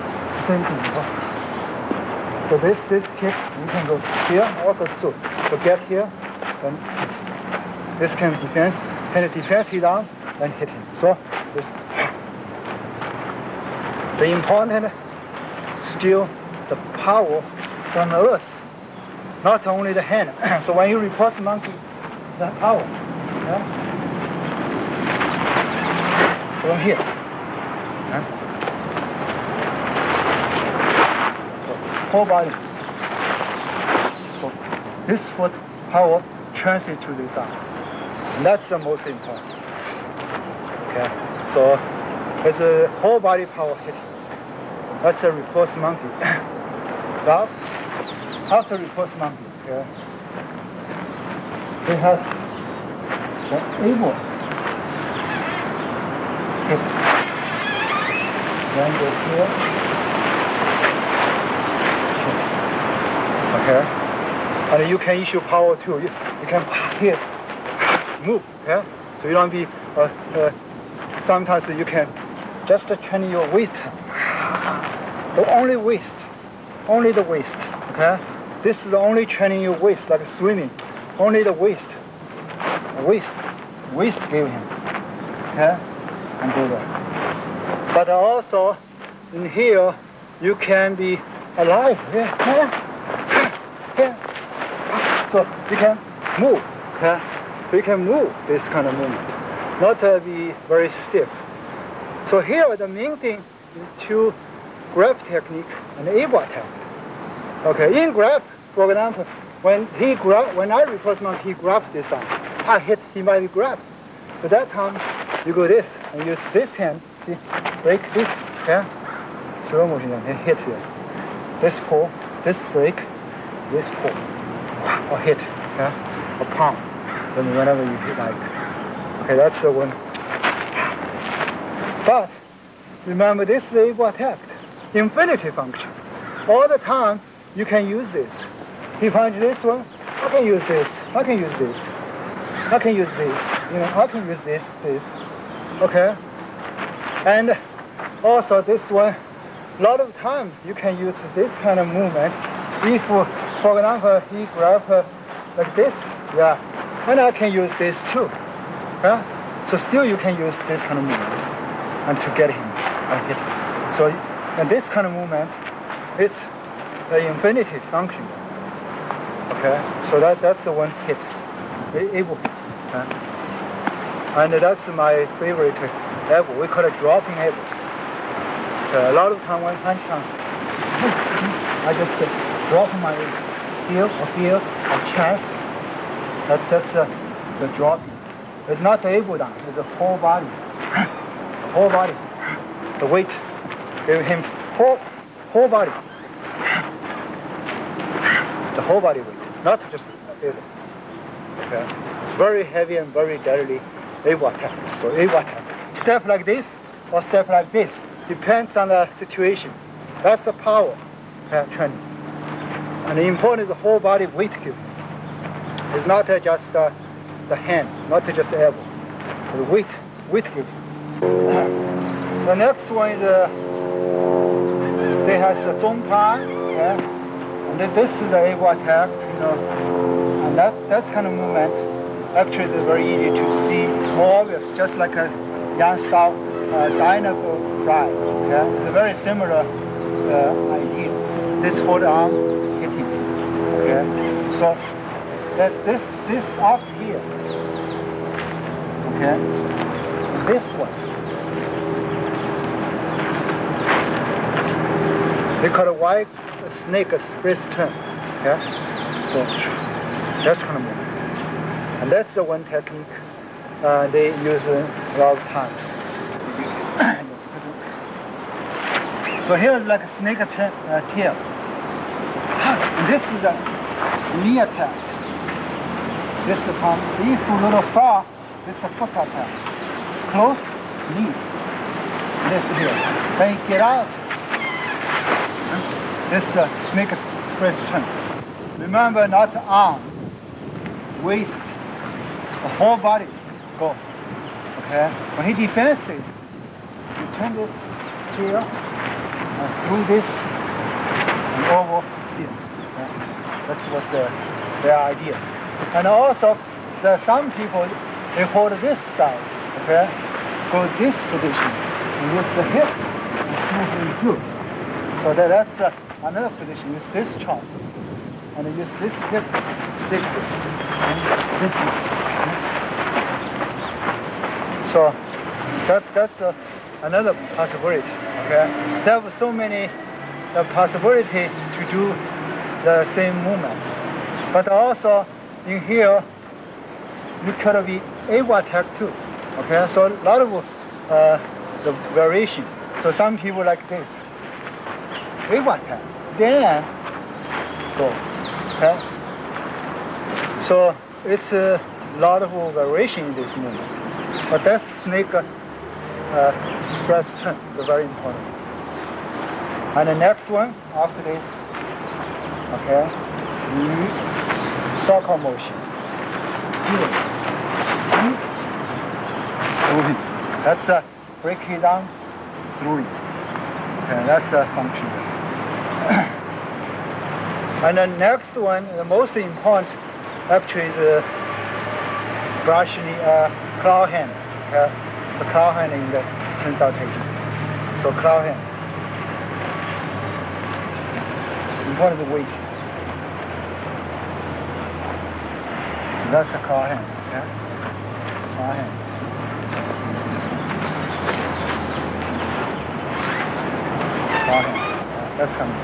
Same thing. So this kick, you can go here also too. So get here, then this can defense his arm, then hit him. So this. The important still the power from the earth, not only the hand. So when you repulse monkey, the power. Yeah? From here. Yeah? So whole body. So this foot power transit to this arm. And that's the most important. Okay. So it's a whole body power hitting. That's a repulse monkey. Now, after repulse monkey, okay, they have the able hit. Then go here. Okay. And you can issue power too. You can hit, move. Okay. So you don't be. Sometimes you can just train your waist. The only waist, only the waist, okay? This is the only training your waist, like swimming. Only the waist, waist give him, okay? And do that. But also, in here, you can be alive, yeah. So you can move, okay? So you can move this kind of movement, not be very stiff. So here, the main thing is to grab technique and able attack. Okay, in grab, for example, when I repulse monkey, he grabs this arm. I hit, he might be grabbed. So that time, you go this, and use this hand, see, break this, okay? Slow motion, and hit here. This pull, this break, this pull, or hit, okay? Or pound, whenever you hit like. Okay, that's the one. But, remember this is able attack. Infinity function. All the time, you can use this. He punch this one, I can use this, I can use this, I can use this, you know, I can use this. Okay? And also this one, a lot of times you can use this kind of movement. If, for example, he grabs like this, yeah, and I can use this too. Yeah? So still you can use this kind of movement and to get him and hit him. So, and this kind of movement, it's the infinity function. Okay, so that's the one hit, able hit. And that's my favorite elbow. We call it dropping elbow. A lot of time when punch comes, I just drop my heel or chest. That's the dropping. It's not the elbow down. It's the whole body. The whole body. The weight. Give him whole body. The whole body weight, not just the elbow. Okay. It's very heavy and very deadly elbow attack. So elbow attack. Step like this or step like this. Depends on the situation. That's the power training. And the important is the whole body weight giving. It's not just the hand, not just the elbow. The weight giving. The next one is they have the zong pan, and this is the elbow attack, you know, and that kind of movement actually is very easy to see, more obvious, just like a yang style dynamo drive. Okay? It's very similar idea. This forearm hitting. Okay, so that this up here. Okay, this one. They call it white snake split turn. Yeah, so that's kind of movement, and that's the one technique they use a lot of times. So here is like a snake tail. And this is a knee attack. This is from these two little far. This is a foot attack. Close knee. This here. Then you get out. This is a snake express turn. Remember, not arm, waist, the whole body go. Okay. When he defends it, you turn this here. Through this and over here. That's what their idea. And also, there are some people, they hold this side, okay? Go this position, and use the hip and through. So that's another position, use this chop. And use this hip, stick this, and this one. So that's another possibility. Okay? There are so many possibility to do the same movement. But also in here, you could be able attack too. Okay? So a lot of the variation. So some people like this. Able attack. Then go. Okay? So it's a lot of variation in this movement. But that's snake express turn, is very important. And the next one, after this, okay, circle motion. Here. Throwing. That's break it down, throwing. Okay, that's a function. And the next one, the most important, actually is brushing claw hand. Okay? The claw hand in the consultation. So claw hand. Important the waist. That's the claw hand. Okay? Claw hand. Claw hand. That's coming.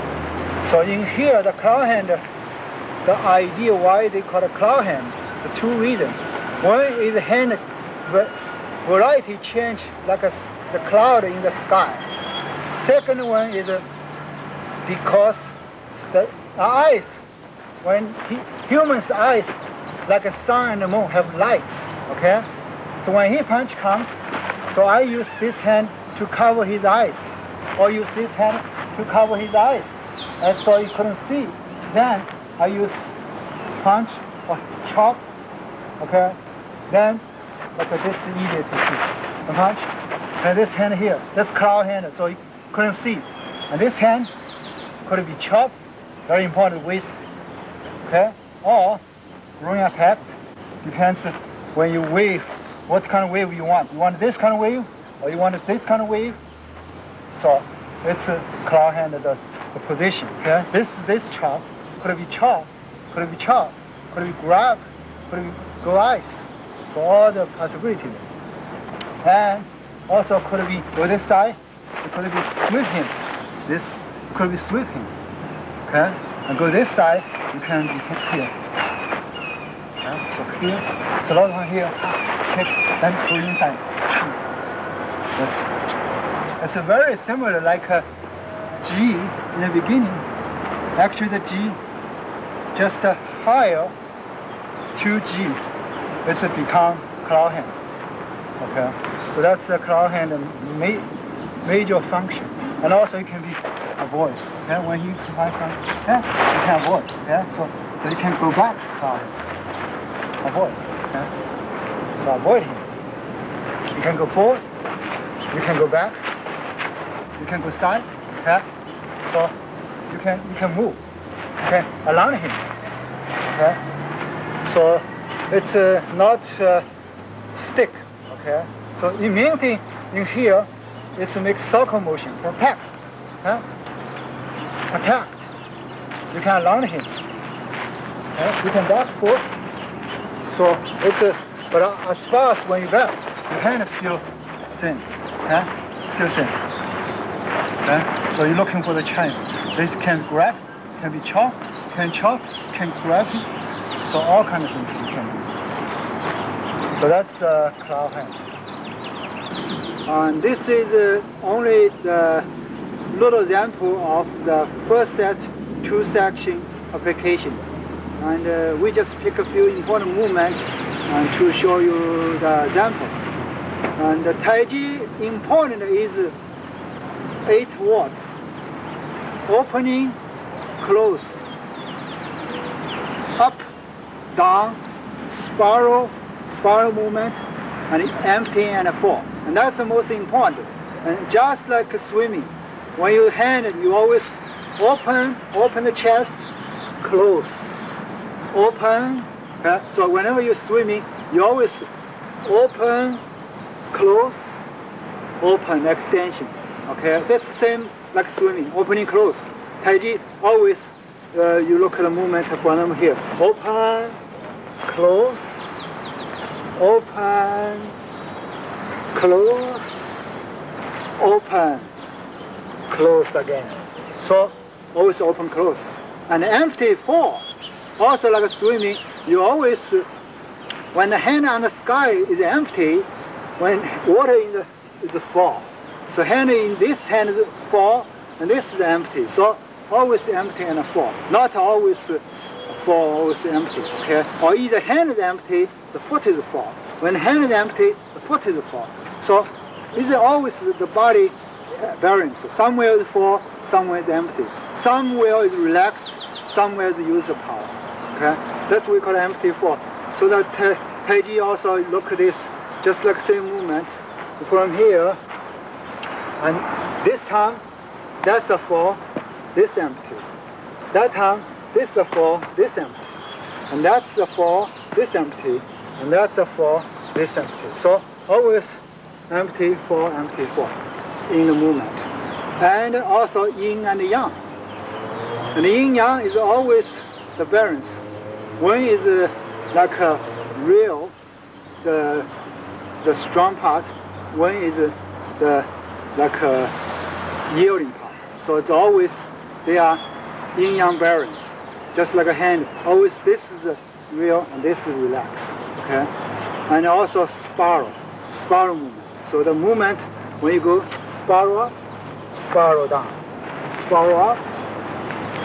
So in here, the claw hand, the idea why they call it claw hand, the two reasons. One is hand variety change like the cloud in the sky. Second one is because the eyes, when human's eyes, like a sun and the moon, have lights, okay? So when he punch comes, so I use this hand to cover his eyes, or use this hand to cover his eyes, and so he couldn't see. Then I use punch or chop, okay? Then like this is easier to see. The punch, and this hand here, that's claw hand, so you couldn't see. And this hand could be chopped, very important waist, okay? Or throwing attack, depends when you wave, what kind of wave you want. You want this kind of wave, or you want this kind of wave? So it's a claw hand, the position, okay? This chop, could be chop, could be chop, could be grab, could be go ice. So all the possibilities. And also could be go this side, it could be sweeping. This could be sweeping. Okay? And go this side, you can here. Okay? So here, so a lot of here, kick, then go inside. It's a very similar like a G in the beginning. Actually the G just higher 2G. It's become claw hand. Okay, so that's the claw hand major function, and also it can be a voice. Okay, when you find something, yeah, you can avoid. Yeah, so you can go back claw hand. Avoid. Okay, so avoid him. You can go forward. You can go back. You can go side. Okay, so you can move. Okay, around him. Okay, so it's not stick, okay? So the main thing in here is to make circle motion, attack. Huh? attacked, you can land him. You can back forth. So it's but as far as when you grab, your hand is still thin. Still thin. So you're looking for the Cheng. This can grab, can be chopped, can grab it. So all kinds of things you can do. So that's the cloud hand. And this is only the little example of the first set, two section application. And we just pick a few important movements to show you the example. And the taizi important is 8 words. Opening, close, up, down, spiral movement, and empty and fall. And that's the most important. And just like swimming, when you hand it, you always open the chest, close, open. So whenever you're swimming, you always open, close, open, extension. Okay, that's the same like swimming, opening, close. Taizi always you look at the movement from here. Open, close, open, close, open, close again. So always open, close. And empty fall. Also like swimming, you always, when the hand on the sky is empty, when water is the fall. So hand in this hand is fall, and this is empty. So always empty and fall. Not always fall, always empty. Okay? Or either hand is empty, the foot is fall. When the hand is empty, the foot is fall. So it's always the body balance. Somewhere is fall, somewhere is empty. Somewhere is relaxed, somewhere is use of power. Okay? That's what we call empty fall. So that taizi also look at this, just like same movement from here. And this time, that's the fall, this empty. That time, this the fall, this empty. And that's the fall, this empty. And that's the fall, this empty. So always empty, fall in the movement. And also yin and yang. And yin yang is always the balance. One is like a real, the strong part. One is the like a yielding part. So it's always they are yin yang balance. Just like a hand. Always this is real and this is relaxed. Okay? And also spiral movement. So the movement when you go spiral up, spiral down, spiral up,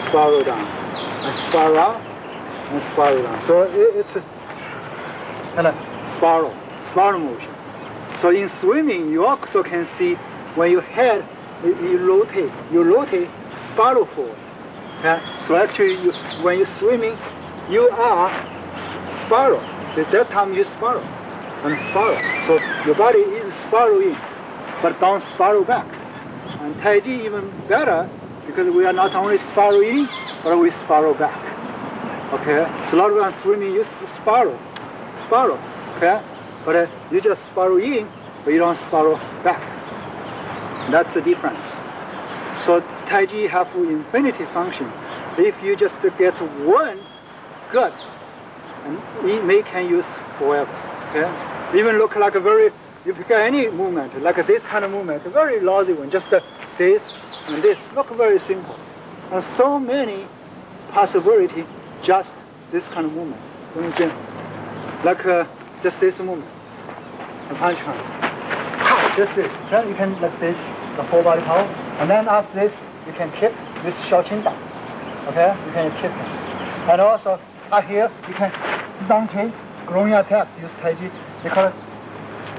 spiral down, and spiral up, and spiral down. So it's a kind of spiral motion. So in swimming, you also can see when your head you rotate, spiral forward. Okay? So actually, when you're swimming, you are spiral. At that time you spiral and spiral. So your body is spiraling, but don't spiral back. And taizi even better because we are not only spiraling, but we spiral back. Okay? So a lot of times swimming you spiral. Okay? But you just spiral in, but you don't spiral back. That's the difference. So taizi have infinity function. If you just get one, good, and we can use forever. Okay? Even look like a very, you pick any movement, like this kind of movement, a very lousy one, just this and this, look very simple. And so many possibilities, just this kind of movement. Like just this movement, a punch hand. Just this. Then you can like this, the whole body power. And then after this, you can kick this short chin down. Okay? You can kick it. And also out here, you can down tree, growing attack, use taizi. They call it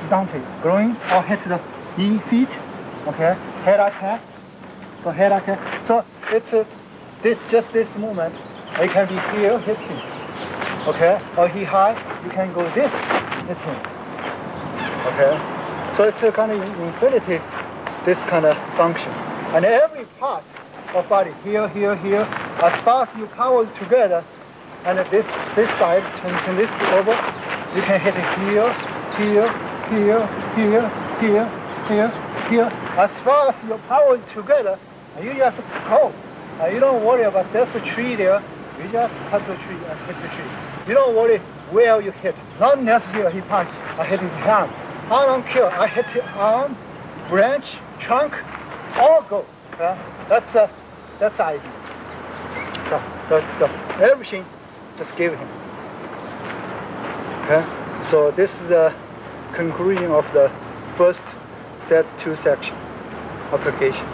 down tree, growing or hit the knee, feet. Okay? Head attack. So head attack. So it's just this movement. It can be here, hit him. Okay? Or he high, you can go this, hit him. Okay? So it's a kind of infinity, this kind of function. And every part of body, here, as far as you power together, and this side, turn this over, you can hit it here. As far as your power is together, and you just go. You don't worry about there's a tree there. You just cut the tree and hit the tree. You don't worry where you hit. Not necessarily he punch. I hit his hand. I don't care. I hit his arm, branch, trunk, all go. That's the idea. So everything just give him. Okay. So this is the conclusion of the first set 2 section application.